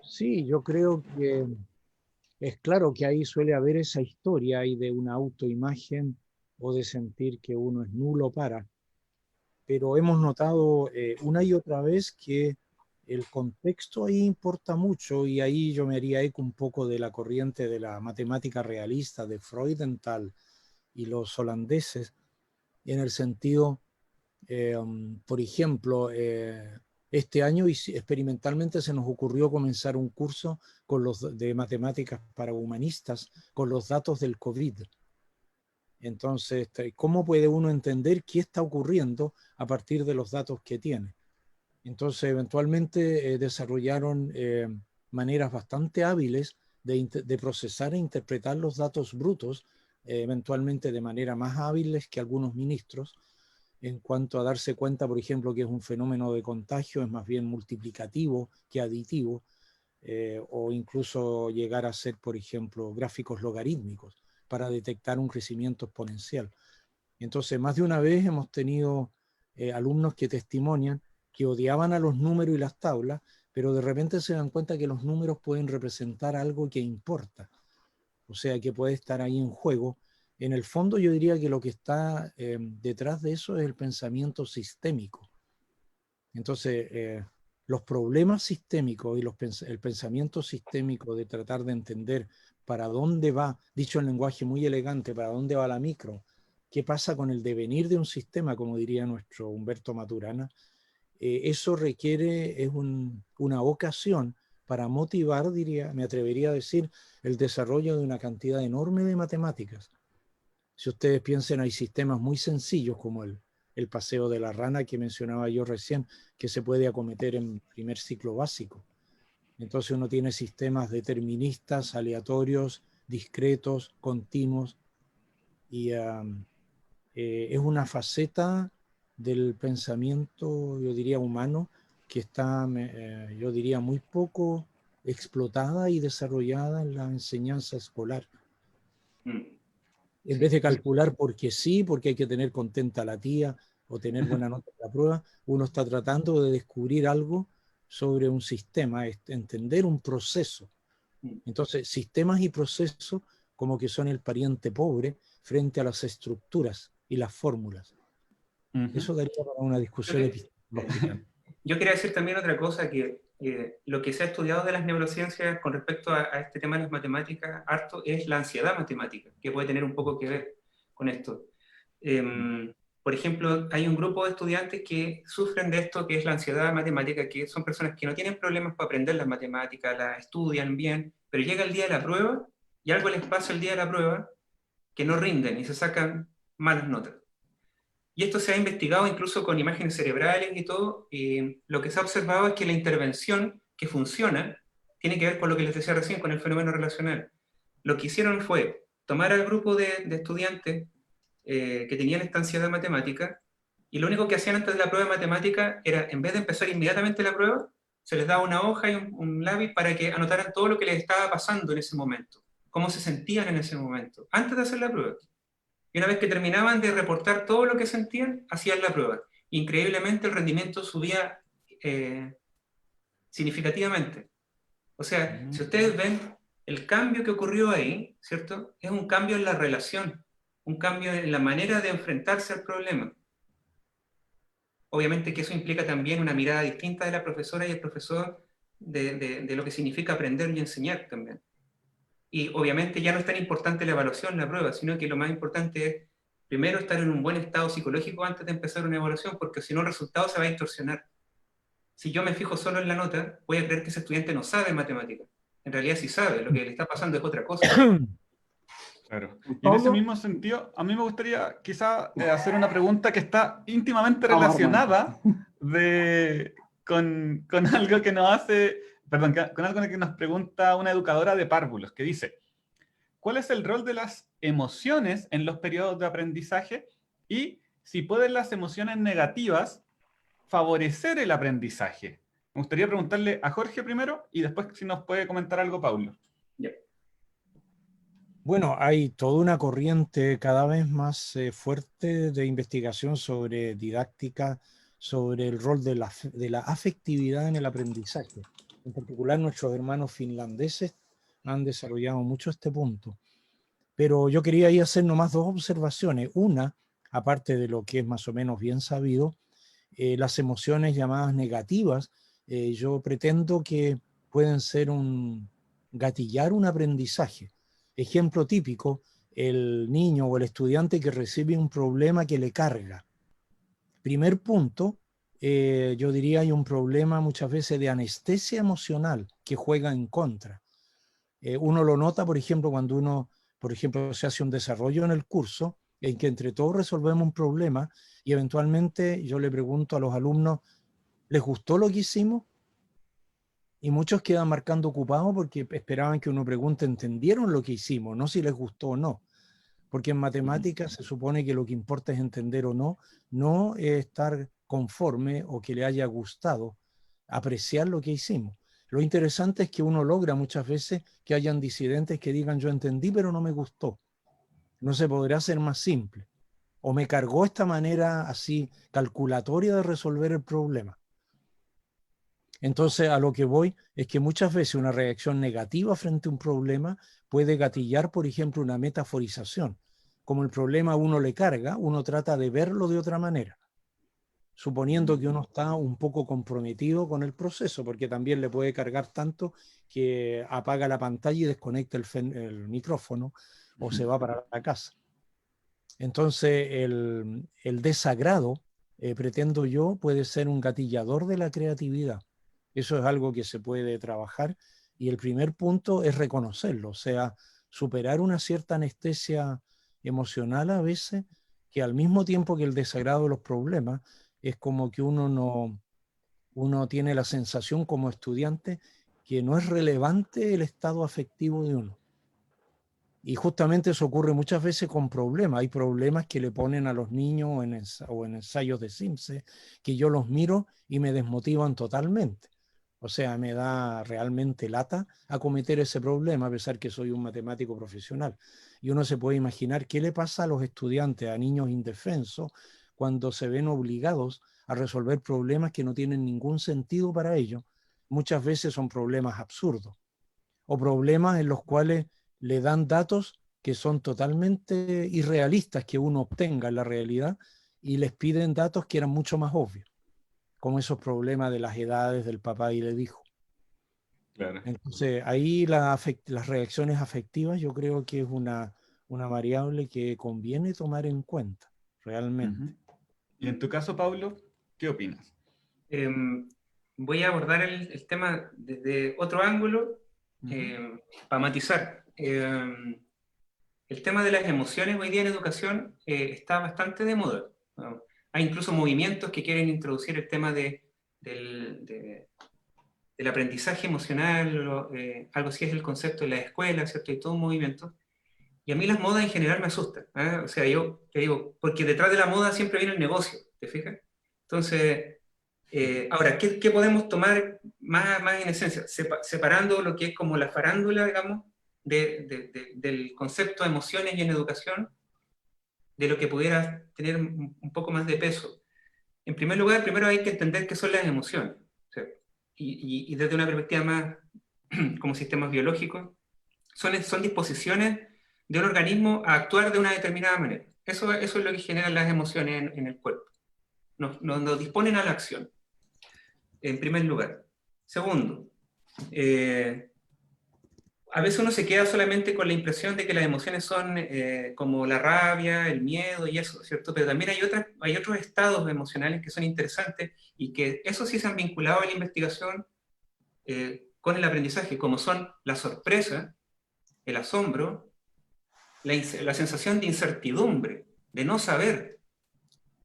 Sí, yo creo que es claro que ahí suele haber esa historia ahí de una autoimagen o de sentir que uno es nulo para. pero hemos notado una y otra vez que el contexto ahí importa mucho, y ahí yo me haría eco un poco de la corriente de la matemática realista de Freudenthal y los holandeses, en el sentido, por ejemplo, este año experimentalmente se nos ocurrió comenzar un curso de matemáticas para humanistas con los datos del COVID. Entonces, ¿cómo puede uno entender qué está ocurriendo a partir de los datos que tiene? Entonces, eventualmente desarrollaron maneras bastante hábiles de procesar e interpretar los datos brutos, eventualmente de manera más hábiles que algunos ministros, en cuanto a darse cuenta, por ejemplo, que es un fenómeno de contagio, es más bien multiplicativo que aditivo, o incluso llegar a ser, por ejemplo, gráficos logarítmicos para detectar un crecimiento exponencial. Entonces, más de una vez hemos tenido alumnos que testimonian que odiaban a los números y las tablas, pero de repente se dan cuenta que los números pueden representar algo que importa, o sea, que puede estar ahí en juego. En el fondo yo diría que lo que está detrás de eso es el pensamiento sistémico. Entonces, los problemas sistémicos y el pensamiento sistémico de tratar de entender para dónde va, dicho en lenguaje muy elegante, para dónde va la micro, qué pasa con el devenir de un sistema, como diría nuestro Humberto Maturana, eso requiere, una ocasión para motivar, me atrevería a decir, el desarrollo de una cantidad enorme de matemáticas. Si ustedes piensan, hay sistemas muy sencillos como el paseo de la rana que mencionaba yo recién, que se puede acometer en primer ciclo básico. Entonces uno tiene sistemas deterministas, aleatorios, discretos, continuos, y es una faceta del pensamiento, yo diría, humano, que está, yo diría, muy poco explotada y desarrollada en la enseñanza escolar. En vez de calcular porque sí, porque hay que tener contenta a la tía o tener buena nota en la prueba, uno está tratando de descubrir algo sobre un sistema, entender un proceso. Entonces, sistemas y procesos como que son el pariente pobre frente a las estructuras y las fórmulas. Eso daría para una discusión epistemológica. Yo quería decir también otra cosa, que lo que se ha estudiado de las neurociencias con respecto a este tema de las matemáticas harto es la ansiedad matemática, que puede tener un poco que ver con esto. Por ejemplo, hay un grupo de estudiantes que sufren de esto, que es la ansiedad matemática, que son personas que no tienen problemas para aprender las matemáticas, las estudian bien, pero llega el día de la prueba y algo les pasa el día de la prueba que no rinden y se sacan malas notas. Y esto se ha investigado incluso con imágenes cerebrales y todo, y lo que se ha observado es que la intervención que funciona tiene que ver con lo que les decía recién, con el fenómeno relacional. Lo que hicieron fue tomar al grupo de estudiantes que tenían esta ansiedad matemática, y lo único que hacían antes de la prueba de matemática era, en vez de empezar inmediatamente la prueba, se les daba una hoja y un lápiz para que anotaran todo lo que les estaba pasando en ese momento, cómo se sentían en ese momento, antes de hacer la prueba. Y una vez que terminaban de reportar todo lo que sentían, hacían la prueba. Increíblemente el rendimiento subía significativamente. O sea, si ustedes ven, el cambio que ocurrió ahí, ¿cierto? Es un cambio en la relación, un cambio en la manera de enfrentarse al problema. Obviamente que eso implica también una mirada distinta de la profesora y el profesor de lo que significa aprender y enseñar también. Y obviamente ya no es tan importante la evaluación, la prueba, sino que lo más importante es primero estar en un buen estado psicológico antes de empezar una evaluación, porque si no el resultado se va a distorsionar. Si yo me fijo solo en la nota, voy a creer que ese estudiante no sabe matemáticas. En realidad sí sabe, lo que le está pasando es otra cosa. Claro. Y en ese mismo sentido, a mí me gustaría quizá hacer una pregunta que está íntimamente relacionada con algo que nos hace, perdón, con algo que nos pregunta una educadora de párvulos, que dice, ¿cuál es el rol de las emociones en los periodos de aprendizaje? Y si pueden las emociones negativas favorecer el aprendizaje. Me gustaría preguntarle a Jorge primero y después si nos puede comentar algo Paulo. Bueno, hay toda una corriente cada vez más fuerte de investigación sobre didáctica, sobre el rol de la afectividad en el aprendizaje. En particular, nuestros hermanos finlandeses han desarrollado mucho este punto. Pero yo quería ahí hacer nomás dos observaciones. Una, aparte de lo que es más o menos bien sabido, las emociones llamadas negativas, yo pretendo que pueden ser gatillar un aprendizaje. Ejemplo típico, el niño o el estudiante que recibe un problema que le carga. Primer punto, yo diría hay un problema muchas veces de anestesia emocional que juega en contra. Uno lo nota, por ejemplo, cuando uno, por ejemplo, se hace un desarrollo en el curso, en que entre todos resolvemos un problema y eventualmente yo le pregunto a los alumnos, ¿les gustó lo que hicimos? Y muchos quedan marcando ocupados porque esperaban que uno pregunte, ¿entendieron lo que hicimos? No si les gustó o no. Porque en matemáticas se supone que lo que importa es entender o no, no estar conforme o que le haya gustado, apreciar lo que hicimos. Lo interesante es que uno logra muchas veces que hayan disidentes que digan yo entendí pero no me gustó. No se podrá hacer más simple. O me cargó esta manera así calculatoria de resolver el problema. Entonces, a lo que voy es que muchas veces una reacción negativa frente a un problema puede gatillar, por ejemplo, una metaforización. Como el problema a uno le carga, uno trata de verlo de otra manera, suponiendo que uno está un poco comprometido con el proceso, porque también le puede cargar tanto que apaga la pantalla y desconecta el micrófono o se va para la casa. Entonces, el desagrado, pretendo yo, puede ser un gatillador de la creatividad. Eso es algo que se puede trabajar y el primer punto es reconocerlo, o sea, superar una cierta anestesia emocional a veces, que al mismo tiempo que el desagrado de los problemas, es como que uno tiene la sensación como estudiante que no es relevante el estado afectivo de uno. Y justamente eso ocurre muchas veces con problemas. Hay problemas que le ponen a los niños o en ensayos de CIMSE que yo los miro y me desmotivan totalmente. O sea, me da realmente lata acometer ese problema a pesar que soy un matemático profesional. Y uno se puede imaginar qué le pasa a los estudiantes, a niños indefensos, cuando se ven obligados a resolver problemas que no tienen ningún sentido para ellos. Muchas veces son problemas absurdos o problemas en los cuales le dan datos que son totalmente irrealistas que uno obtenga en la realidad y les piden datos que eran mucho más obvios, como esos problemas de las edades del papá y del hijo. Claro. Entonces, ahí las reacciones afectivas yo creo que es una variable que conviene tomar en cuenta, realmente. Y en tu caso, Paulo, ¿qué opinas? Voy a abordar el tema desde otro ángulo para matizar. El tema de las emociones hoy día en educación está bastante de moda, ¿no? Hay incluso movimientos que quieren introducir el tema del aprendizaje emocional, algo así es el concepto de la escuela, ¿cierto? Y todo un movimiento. Y a mí las modas en general me asustan, ¿eh? O sea, yo te digo, porque detrás de la moda siempre viene el negocio, ¿te fijas? Entonces, ahora, ¿qué podemos tomar más en esencia? Separando lo que es como la farándula, digamos, del concepto de emociones y en educación, de lo que pudiera tener un poco más de peso. En primer lugar, primero hay que entender qué son las emociones, ¿sí? Y desde una perspectiva más como sistemas biológicos, son disposiciones de un organismo a actuar de una determinada manera. Eso es lo que generan las emociones en el cuerpo. Nos disponen a la acción, en primer lugar. Segundo, a veces uno se queda solamente con la impresión de que las emociones son como la rabia, el miedo y eso, ¿cierto? Pero también hay otros estados emocionales que son interesantes y que eso sí se han vinculado a la investigación con el aprendizaje, como son la sorpresa, el asombro, la sensación de incertidumbre, de no saber.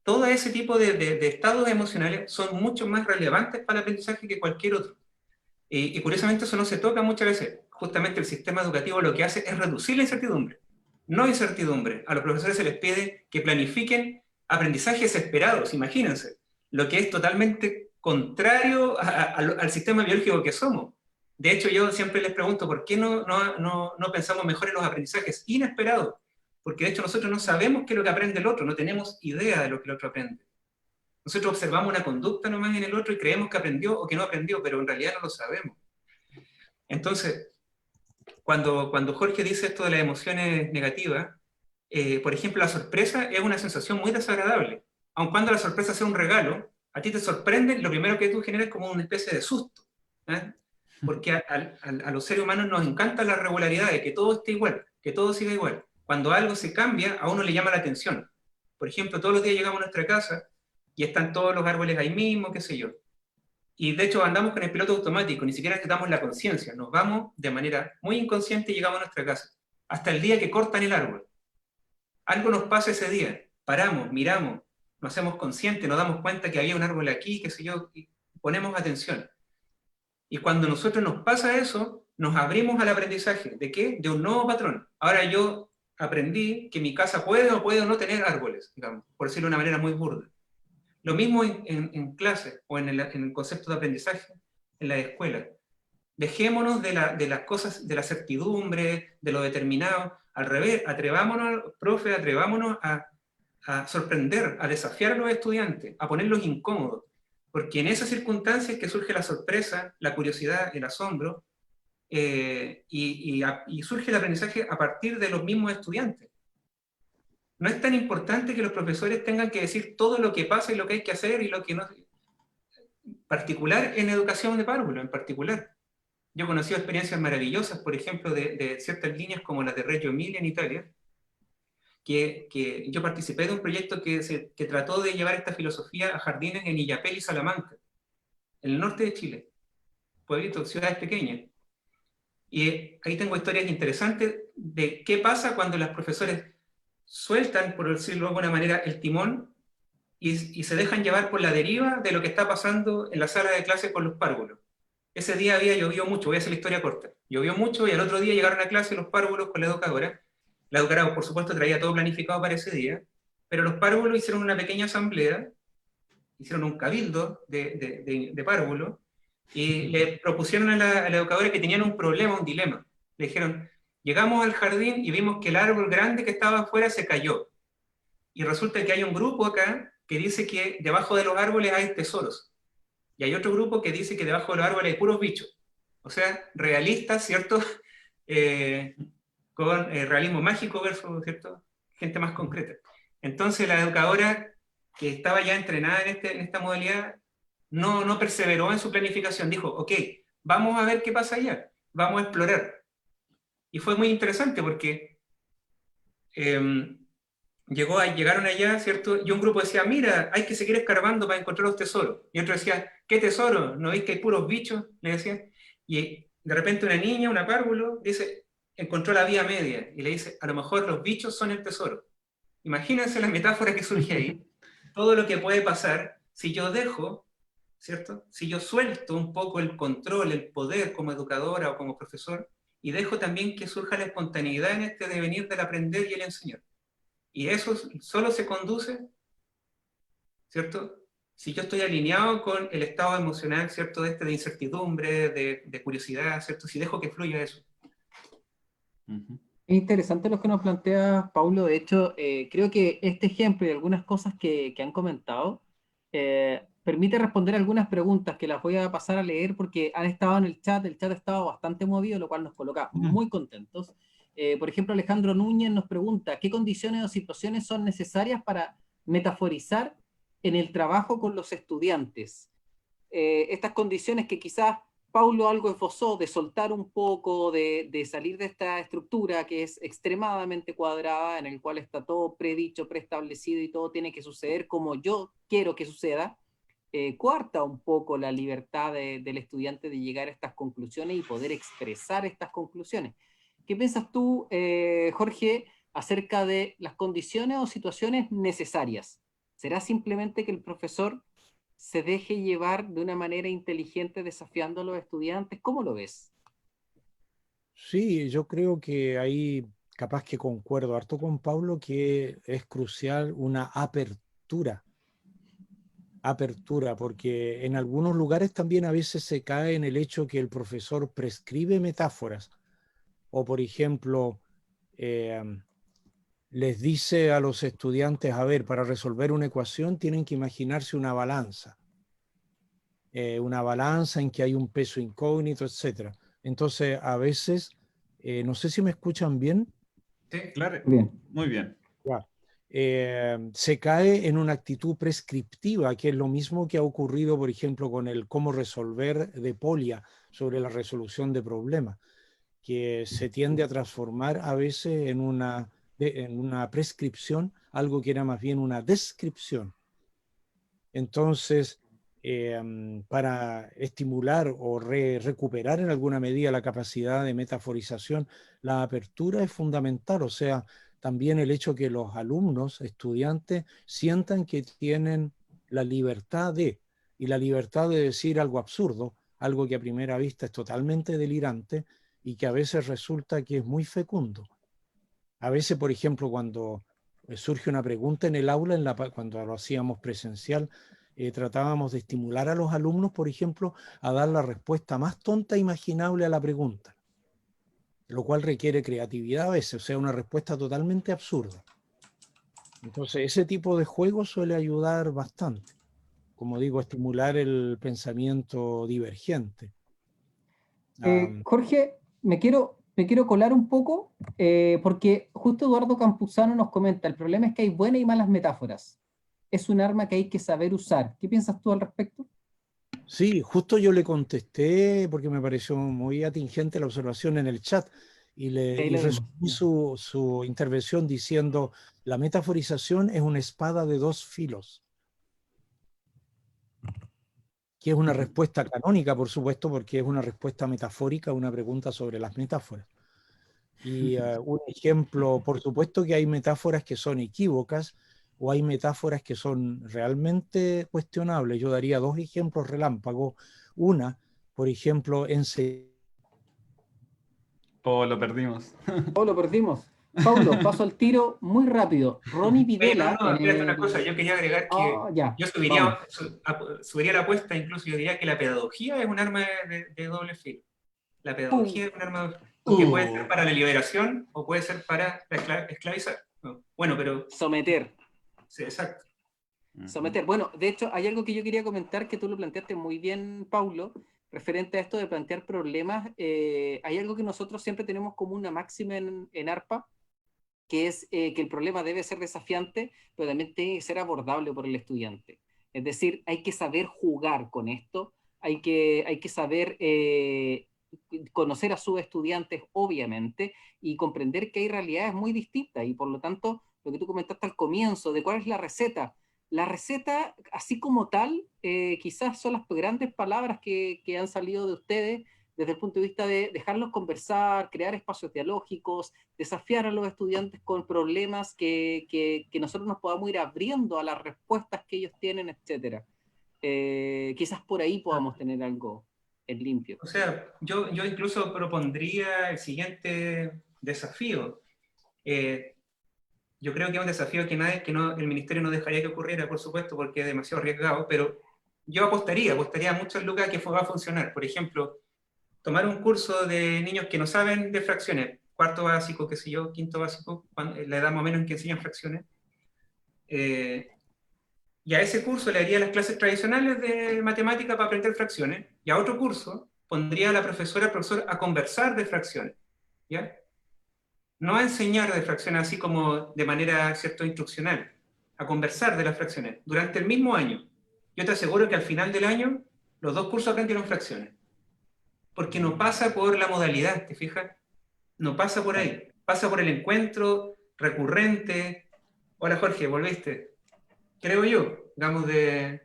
Todo ese tipo de estados emocionales son mucho más relevantes para el aprendizaje que cualquier otro. Y curiosamente eso no se toca muchas veces. Justamente el sistema educativo lo que hace es reducir la incertidumbre, no incertidumbre. A los profesores se les pide que planifiquen aprendizajes esperados, imagínense, lo que es totalmente contrario al sistema biológico que somos. De hecho, yo siempre les pregunto, ¿por qué no pensamos mejor en los aprendizajes inesperados? Porque de hecho nosotros no sabemos qué es lo que aprende el otro, no tenemos idea de lo que el otro aprende. Nosotros observamos una conducta nomás en el otro y creemos que aprendió o que no aprendió, pero en realidad no lo sabemos. Entonces, cuando Jorge dice esto de las emociones negativas, por ejemplo, la sorpresa es una sensación muy desagradable. Aun cuando la sorpresa sea un regalo, a ti te sorprende, lo primero que tú generas es como una especie de susto, ¿eh? Porque a los seres humanos nos encanta la regularidad, de que todo esté igual, que todo siga igual. Cuando algo se cambia, a uno le llama la atención. Por ejemplo, todos los días llegamos a nuestra casa y están todos los árboles ahí mismo, qué sé yo. Y de hecho andamos con el piloto automático, ni siquiera damos la conciencia, nos vamos de manera muy inconsciente y llegamos a nuestra casa. Hasta el día que cortan el árbol. Algo nos pasa ese día, paramos, miramos, nos hacemos conscientes, nos damos cuenta que había un árbol aquí, qué sé yo, y ponemos atención. Y cuando a nosotros nos pasa eso, nos abrimos al aprendizaje. ¿De qué? De un nuevo patrón. Ahora yo aprendí que mi casa puede o no tener árboles, digamos, por decirlo de una manera muy burda. Lo mismo en clase o en el concepto de aprendizaje en la escuela. Dejémonos de las cosas, de la certidumbre, de lo determinado. Al revés, atrevámonos, profe, atrevámonos a sorprender, a desafiar a los estudiantes, a ponerlos incómodos. Porque en esas circunstancias que surge la sorpresa, la curiosidad, el asombro, y surge el aprendizaje a partir de los mismos estudiantes. No es tan importante que los profesores tengan que decir todo lo que pasa y lo que hay que hacer y lo que no. Particular en educación de párvulo, en particular. Yo he conocido experiencias maravillosas, por ejemplo, de ciertas líneas como las de Reggio Emilia en Italia, que yo participé de un proyecto que trató de llevar esta filosofía a jardines en Illapel y Salamanca, en el norte de Chile, pueblitos, ciudades pequeñas. Y ahí tengo historias interesantes de qué pasa cuando los profesores sueltan, por decirlo de alguna manera, el timón y se dejan llevar por la deriva de lo que está pasando en la sala de clase con los párvulos. Ese día había llovido mucho, voy a hacer la historia corta. Llovió mucho y al otro día llegaron a clase los párvulos con la educadora. La educadora, por supuesto, traía todo planificado para ese día, pero los párvulos hicieron una pequeña asamblea, hicieron un cabildo de párvulos, y le propusieron a la educadora que tenían un problema, un dilema. Le dijeron, llegamos al jardín y vimos que el árbol grande que estaba afuera se cayó. Y resulta que hay un grupo acá que dice que debajo de los árboles hay tesoros. Y hay otro grupo que dice que debajo de los árboles hay puros bichos. O sea, realistas, ¿cierto? Con realismo mágico versus, ¿cierto? Gente más concreta. Entonces la educadora, que estaba ya entrenada en esta modalidad, no perseveró en su planificación. Dijo, ok, vamos a ver qué pasa allá. Vamos a explorar. Y fue muy interesante porque llegaron allá, ¿cierto? Y un grupo decía, mira, hay que seguir escarbando para encontrar los tesoros. Y otro decía, ¿qué tesoro? ¿No veis que hay puros bichos? Le decían. Y de repente una niña, una párvulo, dice, encontró la vía media. Y le dice, a lo mejor los bichos son el tesoro. Imagínense la metáfora que surge ahí. Todo lo que puede pasar si yo dejo, ¿cierto? Si yo suelto un poco el control, el poder como educadora o como profesor, y dejo también que surja la espontaneidad en este devenir del aprender y el enseñar. Y eso solo se conduce, ¿cierto? Si yo estoy alineado con el estado emocional, ¿cierto? De incertidumbre, de curiosidad, ¿cierto? Si dejo que fluya eso. Es interesante lo que nos plantea Paulo. De hecho, creo que este ejemplo y algunas cosas que han comentado permite responder algunas preguntas que las voy a pasar a leer porque han estado en el chat ha estado bastante movido, lo cual nos coloca muy contentos. Por ejemplo, Alejandro Núñez nos pregunta, ¿qué condiciones o situaciones son necesarias para metaforizar en el trabajo con los estudiantes? Estas condiciones que quizás Paulo algo esbozó, de soltar un poco, de salir de esta estructura que es extremadamente cuadrada, en el cual está todo predicho, preestablecido y todo tiene que suceder como yo quiero que suceda, coarta un poco la libertad del estudiante de llegar a estas conclusiones y poder expresar estas conclusiones. ¿Qué piensas tú, Jorge, acerca de las condiciones o situaciones necesarias? ¿Será simplemente que el profesor se deje llevar de una manera inteligente desafiando a los estudiantes? ¿Cómo lo ves? Sí, yo creo que ahí capaz que concuerdo harto con Paulo que es crucial una apertura, porque en algunos lugares también a veces se cae en el hecho que el profesor prescribe metáforas o, por ejemplo, les dice a los estudiantes, a ver, para resolver una ecuación tienen que imaginarse una balanza en que hay un peso incógnito, etc. Entonces, a veces, no sé si me escuchan bien. Sí, Claro, Bien. muy bien. Claro. se cae en una actitud prescriptiva, que es lo mismo que ha ocurrido, por ejemplo, con el cómo resolver de Polya sobre la resolución de problemas, que se tiende a transformar a veces en una prescripción, algo que era más bien una descripción. Entonces, para estimular o recuperar en alguna medida la capacidad de metaforización, la apertura es fundamental, o sea, también el hecho que los alumnos, estudiantes, sientan que tienen la libertad y la libertad de decir algo absurdo, algo que a primera vista es totalmente delirante y que a veces resulta que es muy fecundo. A veces, por ejemplo, cuando surge una pregunta en el aula, cuando lo hacíamos presencial, tratábamos de estimular a los alumnos, por ejemplo, a dar la respuesta más tonta imaginable a la pregunta, lo cual requiere creatividad a veces, o sea, una respuesta totalmente absurda. Entonces, ese tipo de juego suele ayudar bastante, como digo, a estimular el pensamiento divergente. Jorge, me quiero colar un poco porque justo Eduardo Campuzano nos comenta, el problema es que hay buenas y malas metáforas. Es un arma que hay que saber usar. ¿Qué piensas tú al respecto? Sí, justo yo le contesté porque me pareció muy atingente la observación en el chat Sí, ahí y lo vimos. resumí su intervención diciendo, la metaforización es una espada de dos filos, que es una respuesta canónica, por supuesto, porque es una respuesta metafórica a una pregunta sobre las metáforas. Y un ejemplo, por supuesto que hay metáforas que son equívocas o hay metáforas que son realmente cuestionables. Yo daría dos ejemplos relámpagos. Una, por ejemplo, Oh, lo perdimos. Oh, lo perdimos. Paulo, paso al tiro muy rápido. Ronnie Oye, no, Videla no, en espérate una cosa. el... Yo quería agregar Oh, que ya, yo vamos. subiría la apuesta, incluso yo diría que la pedagogía es un arma de doble filo. La pedagogía es un arma que puede ser para la liberación o puede ser para esclavizar. No. Bueno, pero Someter. sí, exacto. Someter. Bueno, de hecho, hay algo que yo quería comentar que tú lo planteaste muy bien, Paulo, referente a esto de plantear problemas. Hay algo que nosotros siempre tenemos como una máxima en ARPA, que es que el problema debe ser desafiante, pero también tiene que ser abordable por el estudiante. Es decir, hay que saber jugar con esto, hay que saber conocer a sus estudiantes, obviamente, y comprender que hay realidades muy distintas, y por lo tanto, lo que tú comentaste al comienzo, de cuál es la receta, así como tal, quizás son las grandes palabras que han salido de ustedes desde el punto de vista de dejarlos conversar, crear espacios dialógicos, desafiar a los estudiantes con problemas que nosotros nos podamos ir abriendo a las respuestas que ellos tienen, etc. Quizás por ahí podamos tener algo en limpio. O sea, yo incluso propondría el siguiente desafío. Yo creo que es un desafío que el Ministerio no dejaría que ocurriera, por supuesto, porque es demasiado arriesgado, pero yo apostaría muchas lucas que va a funcionar. Por ejemplo, tomar un curso de niños que no saben de fracciones, cuarto básico, qué sé yo, quinto básico, la edad más o menos en que enseñan fracciones, y a ese curso le haría las clases tradicionales de matemática para aprender fracciones, y a otro curso pondría a la profesora, al profesor a conversar de fracciones, ¿ya? No a enseñar de fracciones así como de manera, ¿cierto?, instruccional, a conversar de las fracciones durante el mismo año. Yo te aseguro que al final del año los dos cursos aprendieron fracciones. Porque no pasa por la modalidad, ¿te fijas? No pasa por ahí. Pasa por el encuentro recurrente. Hola Jorge, ¿volviste? Creo yo, digamos, el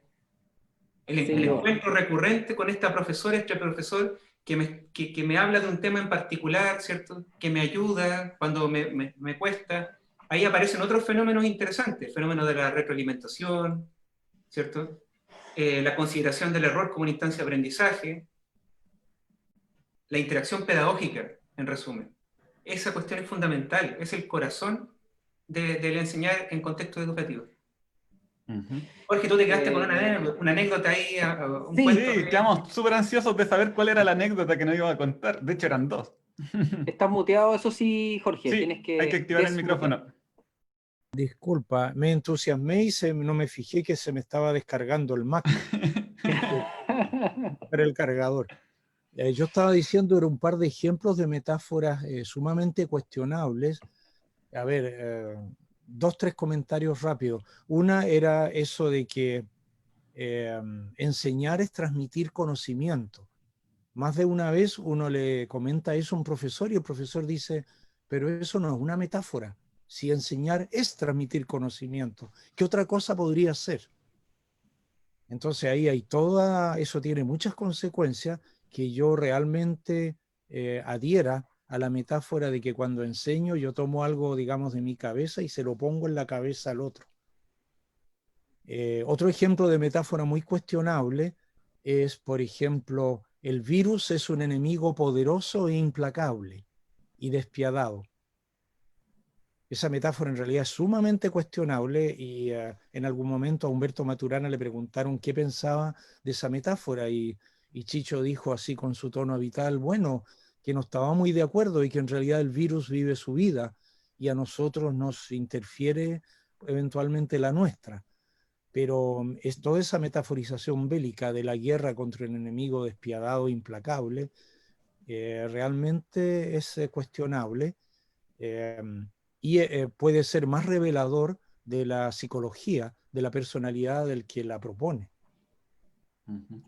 Sí, encuentro recurrente con esta profesora, este profesor, que me habla de un tema en particular, ¿cierto? Que me ayuda cuando me cuesta. Ahí aparecen otros fenómenos interesantes, el fenómeno de la retroalimentación, ¿cierto? La consideración del error como una instancia de aprendizaje, la interacción pedagógica, en resumen. Esa cuestión es fundamental, es el corazón del enseñar en contexto educativo. Jorge, tú te quedaste con una anécdota ahí, un Sí, cuento. Sí, quedamos súper ansiosos de saber cuál era la anécdota que nos iba a contar. De hecho, eran dos. estás muteado, eso sí, Jorge, Sí, tienes hay que que activar el desmutear. micrófono. disculpa, me entusiasmé y no me fijé que se me estaba descargando el Mac para el cargador. Yo estaba diciendo, era un par de ejemplos de metáforas sumamente cuestionables. A ver, dos, tres comentarios rápidos. Una era eso de que enseñar es transmitir conocimiento. Más de una vez uno le comenta eso a un profesor y el profesor dice, pero eso no es una metáfora. Si enseñar es transmitir conocimiento, ¿qué otra cosa podría ser? Entonces ahí hay eso tiene muchas consecuencias que yo realmente adhiera a la metáfora de que cuando enseño yo tomo algo, digamos, de mi cabeza y se lo pongo en la cabeza al otro. Otro ejemplo de metáfora muy cuestionable es, por ejemplo, el virus es un enemigo poderoso e implacable y despiadado. Esa metáfora en realidad es sumamente cuestionable y en algún momento a Humberto Maturana le preguntaron qué pensaba de esa metáfora y Chicho dijo así con su tono habitual, bueno, que no estaba muy de acuerdo y que en realidad el virus vive su vida y a nosotros nos interfiere eventualmente la nuestra. Pero es toda esa metaforización bélica de la guerra contra el enemigo despiadado e implacable realmente es cuestionable eh, y puede ser más revelador de la psicología, de la personalidad del que la propone,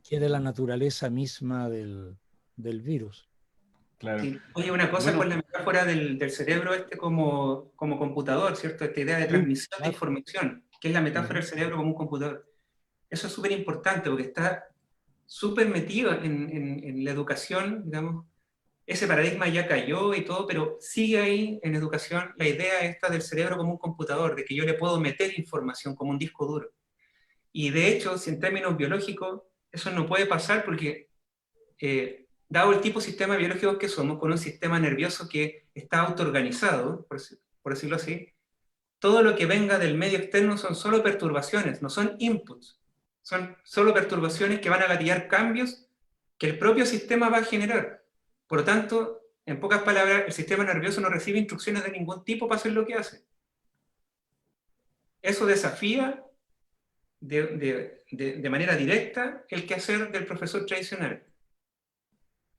que de la naturaleza misma del virus. Claro. Sí. Oye, una cosa Bueno, con la metáfora del cerebro como computador, ¿cierto? Esta idea de transmisión de Claro. información, que es la metáfora del cerebro como un computador. Eso es súper importante porque está súper metido en la educación, digamos. Ese paradigma ya cayó y todo, pero sigue ahí en educación la idea esta del cerebro como un computador, de que yo le puedo meter información como un disco duro. Y de hecho, si en términos biológicos, eso no puede pasar porque dado el tipo de sistema biológico que somos, con un sistema nervioso que está autoorganizado, por decirlo así, todo lo que venga del medio externo son solo perturbaciones, no son inputs. Son solo perturbaciones que van a gatillar cambios que el propio sistema va a generar. Por lo tanto, en pocas palabras, el sistema nervioso no recibe instrucciones de ningún tipo para hacer lo que hace. Eso desafía de manera directa el quehacer del profesor tradicional.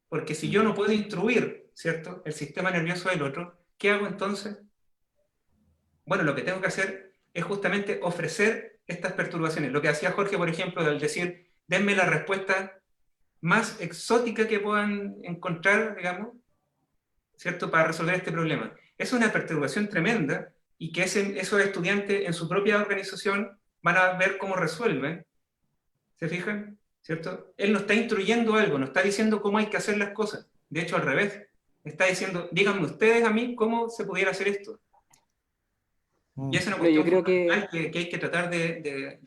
Porque si yo no puedo instruir, ¿cierto?, el sistema nervioso del otro, ¿qué hago entonces? Bueno, lo que tengo que hacer es justamente ofrecer estas perturbaciones. Lo que hacía Jorge, por ejemplo, al decir, denme la respuesta más exótica que puedan encontrar, digamos, ¿cierto?, para resolver este problema. Es una perturbación tremenda y que esos estudiantes en su propia organización van a ver cómo resuelven. ¿Se fijan? ¿Cierto? Él no está instruyendo algo, no está diciendo cómo hay que hacer las cosas. De hecho, al revés. Está diciendo, díganme ustedes a mí cómo se pudiera hacer esto. Y esa es una Bueno, yo cuestión creo que fundamental que hay que tratar de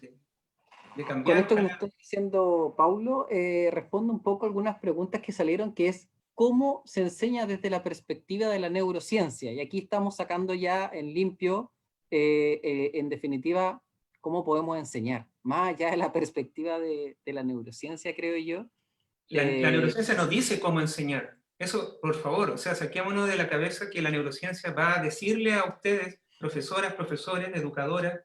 con cambiar. esto que me está diciendo Paulo, respondo un poco a algunas preguntas que salieron, que es cómo se enseña desde la perspectiva de la neurociencia. Y aquí estamos sacando ya en limpio, en definitiva, cómo podemos enseñar, más allá de la perspectiva de la neurociencia, creo yo. La neurociencia nos dice cómo enseñar. Eso, por favor, o sea, saquémonos de la cabeza que la neurociencia va a decirle a ustedes, profesoras, profesores, educadoras,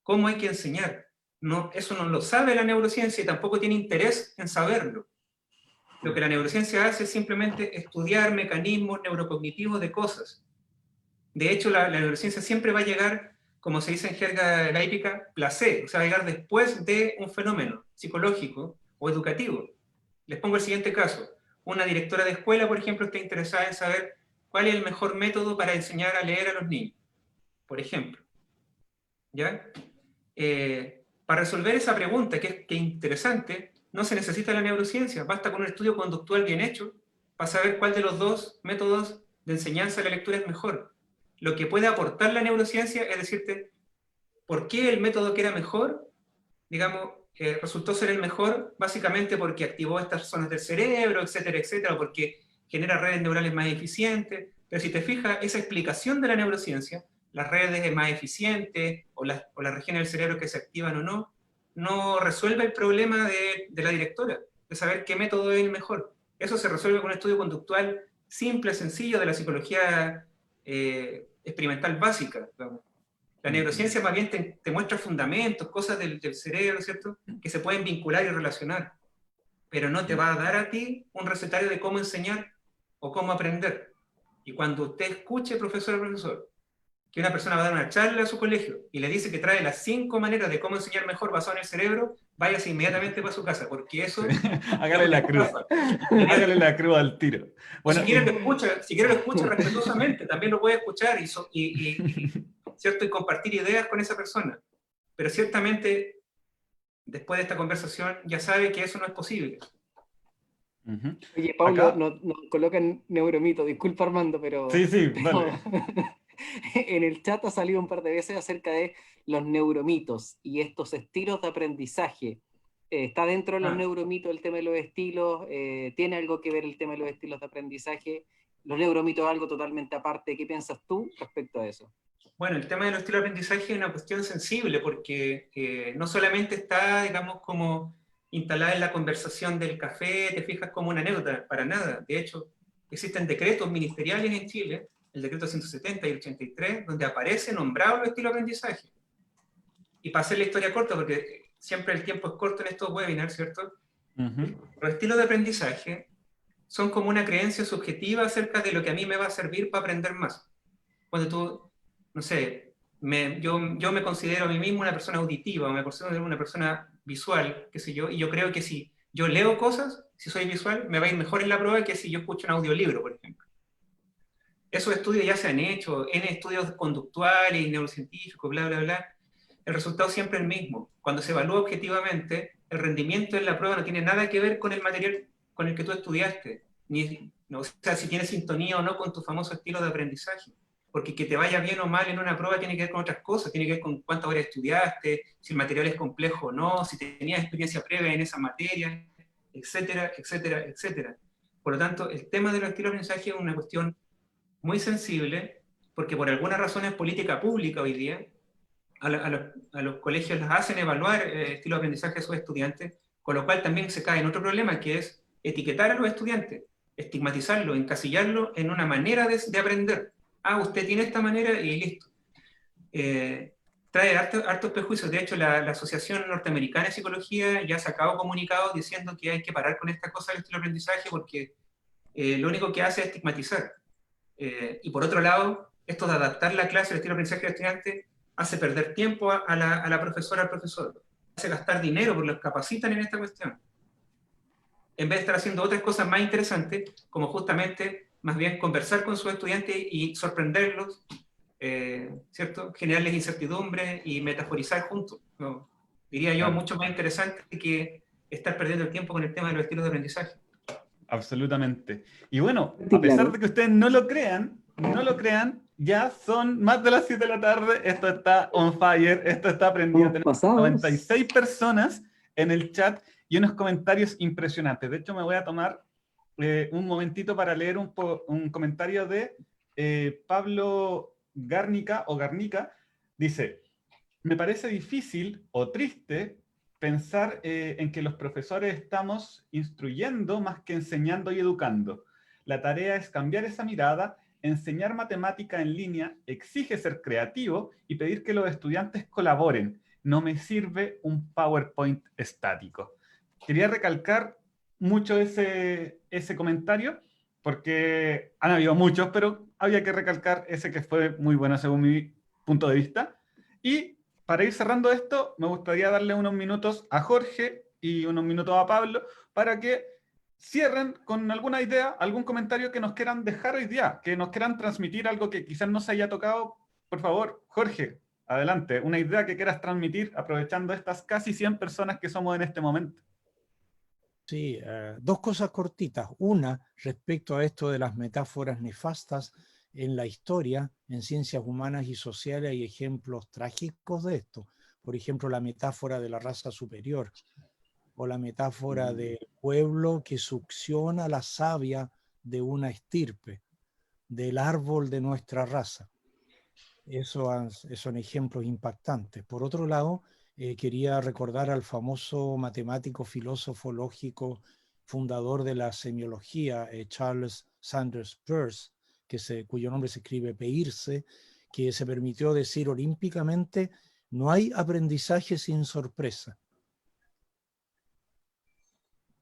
cómo hay que enseñar. No, eso no lo sabe la neurociencia y tampoco tiene interés en saberlo. Lo que la neurociencia hace es simplemente estudiar mecanismos neurocognitivos de cosas. De hecho, la neurociencia siempre va a llegar, como se dice en jerga laípica, placé, o sea, va a llegar después de un fenómeno psicológico o educativo. Les pongo el siguiente caso. Una directora de escuela, por ejemplo, está interesada en saber cuál es el mejor método para enseñar a leer a los niños, por ejemplo. ¿Ya? Para resolver esa pregunta, que es interesante, no se necesita la neurociencia, basta con un estudio conductual bien hecho para saber cuál de los dos métodos de enseñanza de la lectura es mejor. Lo que puede aportar la neurociencia es decirte por qué el método que era mejor, digamos, resultó ser el mejor, básicamente porque activó estas zonas del cerebro, etcétera, etcétera, o porque genera redes neurales más eficientes. Pero si te fijas, esa explicación de la neurociencia, las redes más eficientes o las regiones del cerebro que se activan o no, no resuelve el problema de la directora, de saber qué método es el mejor. Eso se resuelve con un estudio conductual simple, sencillo, de la psicología experimental básica. Digamos. La neurociencia más bien te muestra fundamentos, cosas del cerebro, ¿cierto?, que se pueden vincular y relacionar, pero no te va a dar a ti un recetario de cómo enseñar o cómo aprender. Y cuando usted escuche, profesor, que una persona va a dar una charla a su colegio y le dice que trae las 5 maneras de cómo enseñar mejor basado en el cerebro, váyase inmediatamente para su casa, porque eso Sí. es Hágale una la cruz. estafa. Hágale la cruz al tiro. O Bueno, si quiere lo escucha respetuosamente, también lo puede escuchar ¿cierto? Y compartir ideas con esa persona. Pero ciertamente, después de esta conversación, ya sabe que eso no es posible. Oye, Pablo, acá, nos colocan neuromito, disculpa Armando, sí, sí, pero dale. en el chat ha salido un par de veces acerca de los neuromitos y estos estilos de aprendizaje. ¿Está dentro de los Ah, neuromitos el tema de los estilos? ¿Tiene algo que ver el tema de los estilos de aprendizaje? ¿Los neuromitos es algo totalmente aparte? ¿Qué piensas tú respecto a eso? bueno, el tema de los estilos de aprendizaje es una cuestión sensible porque no solamente está, digamos, como instalada en la conversación del café, te fijas como una anécdota, para nada. De hecho, existen decretos ministeriales en Chile, el decreto 170 y el 83, donde aparece nombrado los estilos de aprendizaje. Y para hacer la historia corta, porque siempre el tiempo es corto en estos webinars, ¿cierto? Los estilos de aprendizaje son como una creencia subjetiva acerca de lo que a mí me va a servir para aprender más. Cuando tú, no sé, yo me considero a mí mismo una persona auditiva, o me considero una persona visual, qué sé yo, y yo creo que si yo leo cosas, si soy visual, me va a ir mejor en la prueba que si yo escucho un audiolibro, por ejemplo. Esos estudios ya se han hecho, en estudios conductuales y neurocientíficos, bla, bla, bla. El resultado siempre es el mismo. Cuando se evalúa objetivamente, el rendimiento en la prueba no tiene nada que ver con el material con el que tú estudiaste, no, o sea, si tienes sintonía o no con tu famoso estilo de aprendizaje. Porque que te vaya bien o mal en una prueba tiene que ver con otras cosas, tiene que ver con cuántas horas estudiaste, si el material es complejo o no, si tenías experiencia previa en esa materia, etcétera, etcétera, etcétera. Por lo tanto, el tema de los estilos de aprendizaje es una cuestión muy sensible, porque por algunas razones política pública hoy día, a los colegios les hacen evaluar estilo de aprendizaje de sus estudiantes, con lo cual también se cae en otro problema, que es etiquetar a los estudiantes, estigmatizarlo, encasillarlo en una manera de aprender. Ah, usted tiene esta manera y listo. Trae hartos prejuicios. De hecho, la Asociación Norteamericana de Psicología ya ha sacado comunicados diciendo que hay que parar con esta cosa del estilo de aprendizaje porque lo único que hace es estigmatizar. Y por otro lado, esto de adaptar la clase al estilo de aprendizaje del estudiante hace perder tiempo a la profesora, al profesor. Hace gastar dinero porque los capacitan en esta cuestión. En vez de estar haciendo otras cosas más interesantes, como justamente más bien conversar con sus estudiantes y sorprenderlos, ¿cierto? Generarles incertidumbre y metaforizar juntos, ¿no? Diría yo, Claro, mucho más interesante que estar perdiendo el tiempo con el tema de los estilos de aprendizaje. absolutamente. Y bueno, Sí, a pesar claro. de que ustedes no lo crean, ya son más de las 7 de la tarde, esto está on fire, esto está prendido. Estamos Tenemos pasados. 96 personas en el chat y unos comentarios impresionantes. De hecho, me voy a tomar un momentito para leer un comentario de Pablo Garnica o Garnica. Dice, me parece difícil o triste pensar en que los profesores estamos instruyendo más que enseñando y educando. La tarea es cambiar esa mirada. Enseñar matemática en línea exige ser creativo y pedir que los estudiantes colaboren. No me sirve un PowerPoint estático. Quería recalcar mucho ese comentario porque han habido muchos, pero había que recalcar ese que fue muy bueno según mi punto de vista. Y para ir cerrando esto, me gustaría darle unos minutos a Jorge y unos minutos a Pablo para que cierren con alguna idea, algún comentario que nos quieran dejar hoy día, que nos quieran transmitir algo que quizás no se haya tocado. Por favor, Jorge, adelante, una idea que quieras transmitir aprovechando estas casi 100 personas que somos en este momento. Sí, dos cosas cortitas. Una, respecto a esto de las metáforas nefastas en la historia, en ciencias humanas y sociales hay ejemplos trágicos de esto. Por ejemplo, la metáfora de la raza superior o la metáfora del pueblo que succiona la savia de una estirpe, del árbol de nuestra raza. Esos son ejemplos impactantes. Por otro lado, quería recordar al famoso matemático, filósofo, lógico, fundador de la semiología, Charles Sanders Peirce, cuyo nombre se escribe Peirce, que se permitió decir olímpicamente, no hay aprendizaje sin sorpresa.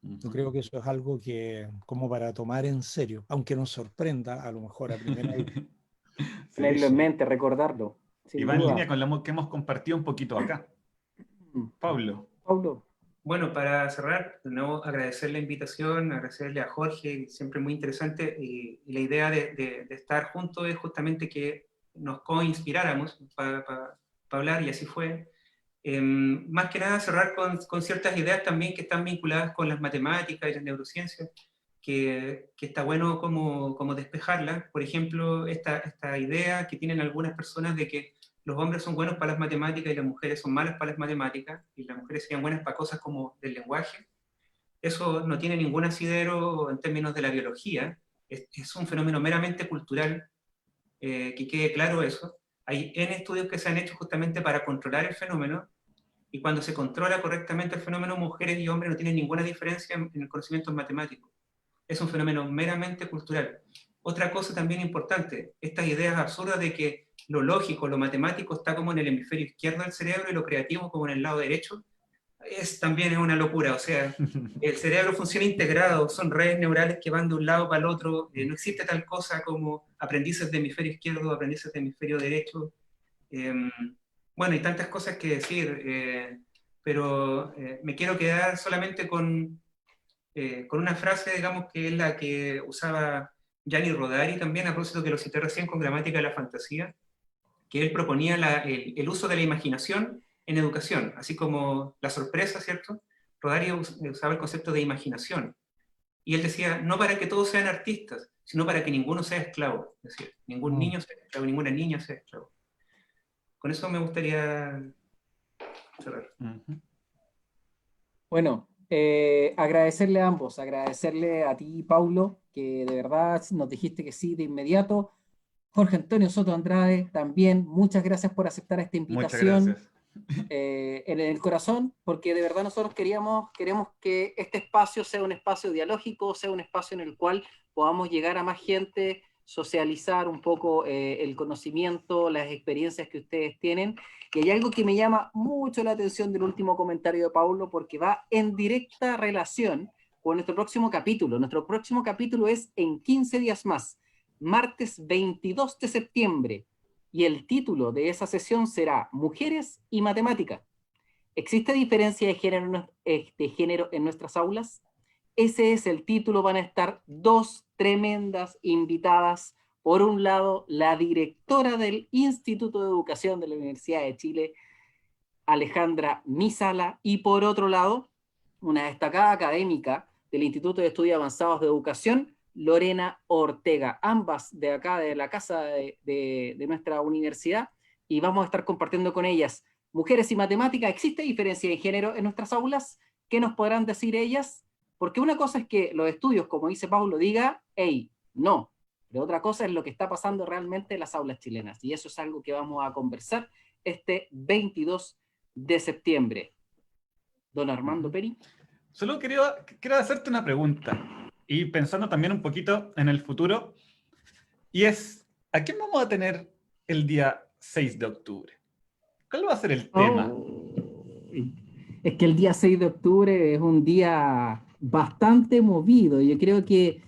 Yo creo que eso es algo que, como para tomar en serio, aunque nos sorprenda a lo mejor a primera vista. Tenerlo en Sí. mente, recordarlo, Y sin va en duda. línea con lo que hemos compartido un poquito acá. Pablo. Paulo. Bueno, para cerrar, de nuevo agradecer la invitación, agradecerle a Jorge, siempre muy interesante, y la idea de estar juntos es justamente que nos co-inspiráramos para hablar, y así fue. Más que nada cerrar con ciertas ideas también que están vinculadas con las matemáticas y las neurociencias, que está bueno como despejarlas. Por ejemplo, esta idea que tienen algunas personas de que los hombres son buenos para las matemáticas y las mujeres son malas para las matemáticas, y las mujeres serían buenas para cosas como del lenguaje. Eso no tiene ningún asidero en términos de la biología, es un fenómeno meramente cultural, que quede claro eso. Hay N estudios que se han hecho justamente para controlar el fenómeno, y cuando se controla correctamente el fenómeno, mujeres y hombres no tienen ninguna diferencia en el conocimiento matemático. Es un fenómeno meramente cultural. Otra cosa también importante, estas ideas absurdas de que lo lógico, lo matemático está como en el hemisferio izquierdo del cerebro y lo creativo como en el lado derecho, también es una locura. O sea, el cerebro funciona integrado, son redes neurales que van de un lado para el otro, no existe tal cosa como aprendices de hemisferio izquierdo, aprendices de hemisferio derecho. Eh, bueno, hay tantas cosas que decir, pero me quiero quedar solamente con una frase, digamos, que es la que usaba Gianni Rodari también, a propósito que lo cité recién con Gramática de la Fantasía, que él proponía el uso de la imaginación en educación, así como la sorpresa, ¿cierto? Rodari usaba el concepto de imaginación, y él decía, no para que todos sean artistas, sino para que ninguno sea esclavo, es decir, ningún niño sea esclavo, ninguna niña sea esclavo. Con eso me gustaría cerrar. Bueno, agradecerle a ambos, agradecerle a ti, Paulo, que de verdad nos dijiste que sí de inmediato. Jorge Antonio Soto Andrade, también muchas gracias por aceptar esta Muchas invitación gracias. en el corazón, porque de verdad nosotros queremos que este espacio sea un espacio dialógico, sea un espacio en el cual podamos llegar a más gente, socializar un poco el conocimiento, las experiencias que ustedes tienen. Y hay algo que me llama mucho la atención del último comentario de Paulo, porque va en directa relación con nuestro próximo capítulo. Nuestro próximo capítulo es en 15 días más, martes 22 de septiembre, y el título de esa sesión será Mujeres y Matemática. ¿Existe diferencia de género en nuestras aulas? Ese es el título. Van a estar dos tremendas invitadas. Por un lado, la directora del Instituto de Educación de la Universidad de Chile, Alejandra Misala, y por otro lado, una destacada académica del Instituto de Estudios Avanzados de Educación, Lorena Ortega, ambas de acá, de la casa de nuestra universidad, y vamos a estar compartiendo con ellas Mujeres y Matemática. ¿Existe diferencia de género en nuestras aulas? ¿Qué nos podrán decir ellas? Porque una cosa es que los estudios, como dice Paulo, diga, hey, no, pero otra cosa es lo que está pasando realmente en las aulas chilenas, y eso es algo que vamos a conversar este 22 de septiembre. Don Armando Peri. Solo quiero hacerte una pregunta, y pensando también un poquito en el futuro, y es, ¿a quién vamos a tener el día 6 de octubre? ¿Cuál va a ser el tema? Es que el día 6 de octubre es un día bastante movido. Yo creo que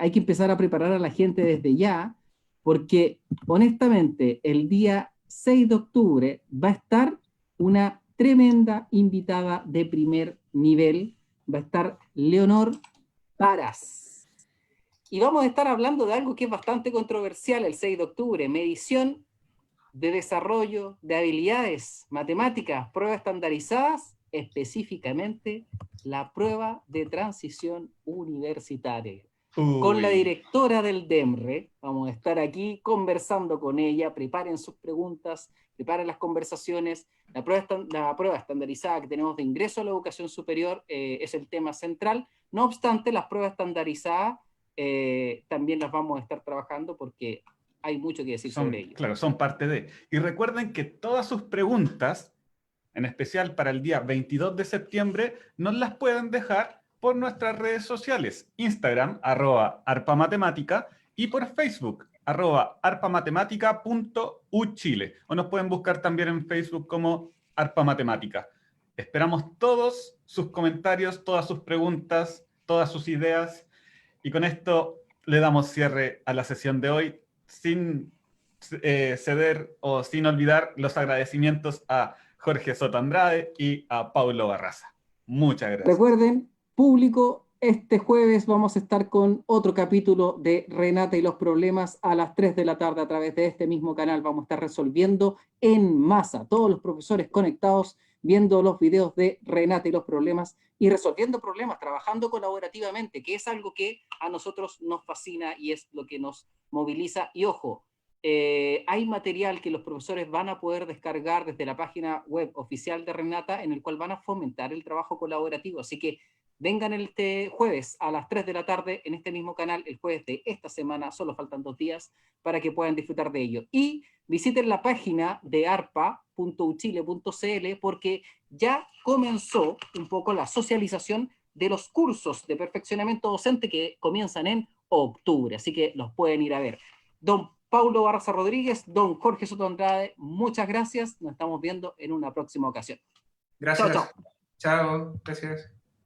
hay que empezar a preparar a la gente desde ya, porque honestamente el día 6 de octubre va a estar una tremenda invitada de primer nivel. Va a estar Leonor Paras. Y vamos a estar hablando de algo que es bastante controversial el 6 de octubre, medición de desarrollo de habilidades matemáticas, pruebas estandarizadas, específicamente la prueba de transición universitaria. Con la directora del DEMRE, vamos a estar aquí conversando con ella. Preparen sus preguntas, preparen las conversaciones. La prueba estandarizada que tenemos de ingreso a la educación superior es el tema central. No obstante, las pruebas estandarizadas también las vamos a estar trabajando porque hay mucho que decir sobre ello. Claro, son parte de. Y recuerden que todas sus preguntas, en especial para el día 22 de septiembre, nos las pueden dejar por nuestras redes sociales, Instagram, @arpamatemática, y por Facebook, @arpamatemática.uchile. O nos pueden buscar también en Facebook como Arpa Matemática. Esperamos todos sus comentarios, todas sus preguntas, todas sus ideas. Y con esto le damos cierre a la sesión de hoy. sin ceder o sin olvidar los agradecimientos a Jorge Soto Andrade y a Paulo Barraza. Muchas gracias. Recuerden, público, este jueves vamos a estar con otro capítulo de Renata y los problemas a las 3 de la tarde a través de este mismo canal. Vamos a estar resolviendo en masa, todos los profesores conectados, viendo los videos de Renata y los problemas y resolviendo problemas, trabajando colaborativamente, que es algo que a nosotros nos fascina y es lo que nos moviliza. Y ojo, hay material que los profesores van a poder descargar desde la página web oficial de Renata, en el cual van a fomentar el trabajo colaborativo. Así que vengan este jueves a las 3 de la tarde en este mismo canal, el jueves de esta semana, solo faltan 2 días para que puedan disfrutar de ello. Y visiten la página de arpa.uchile.cl porque ya comenzó un poco la socialización de los cursos de perfeccionamiento docente que comienzan en octubre, así que los pueden ir a ver. Don Paulo Barraza Rodríguez, don Jorge Soto Andrade, muchas gracias. Nos estamos viendo en una próxima ocasión. Gracias. Chao, chao. Chao, gracias.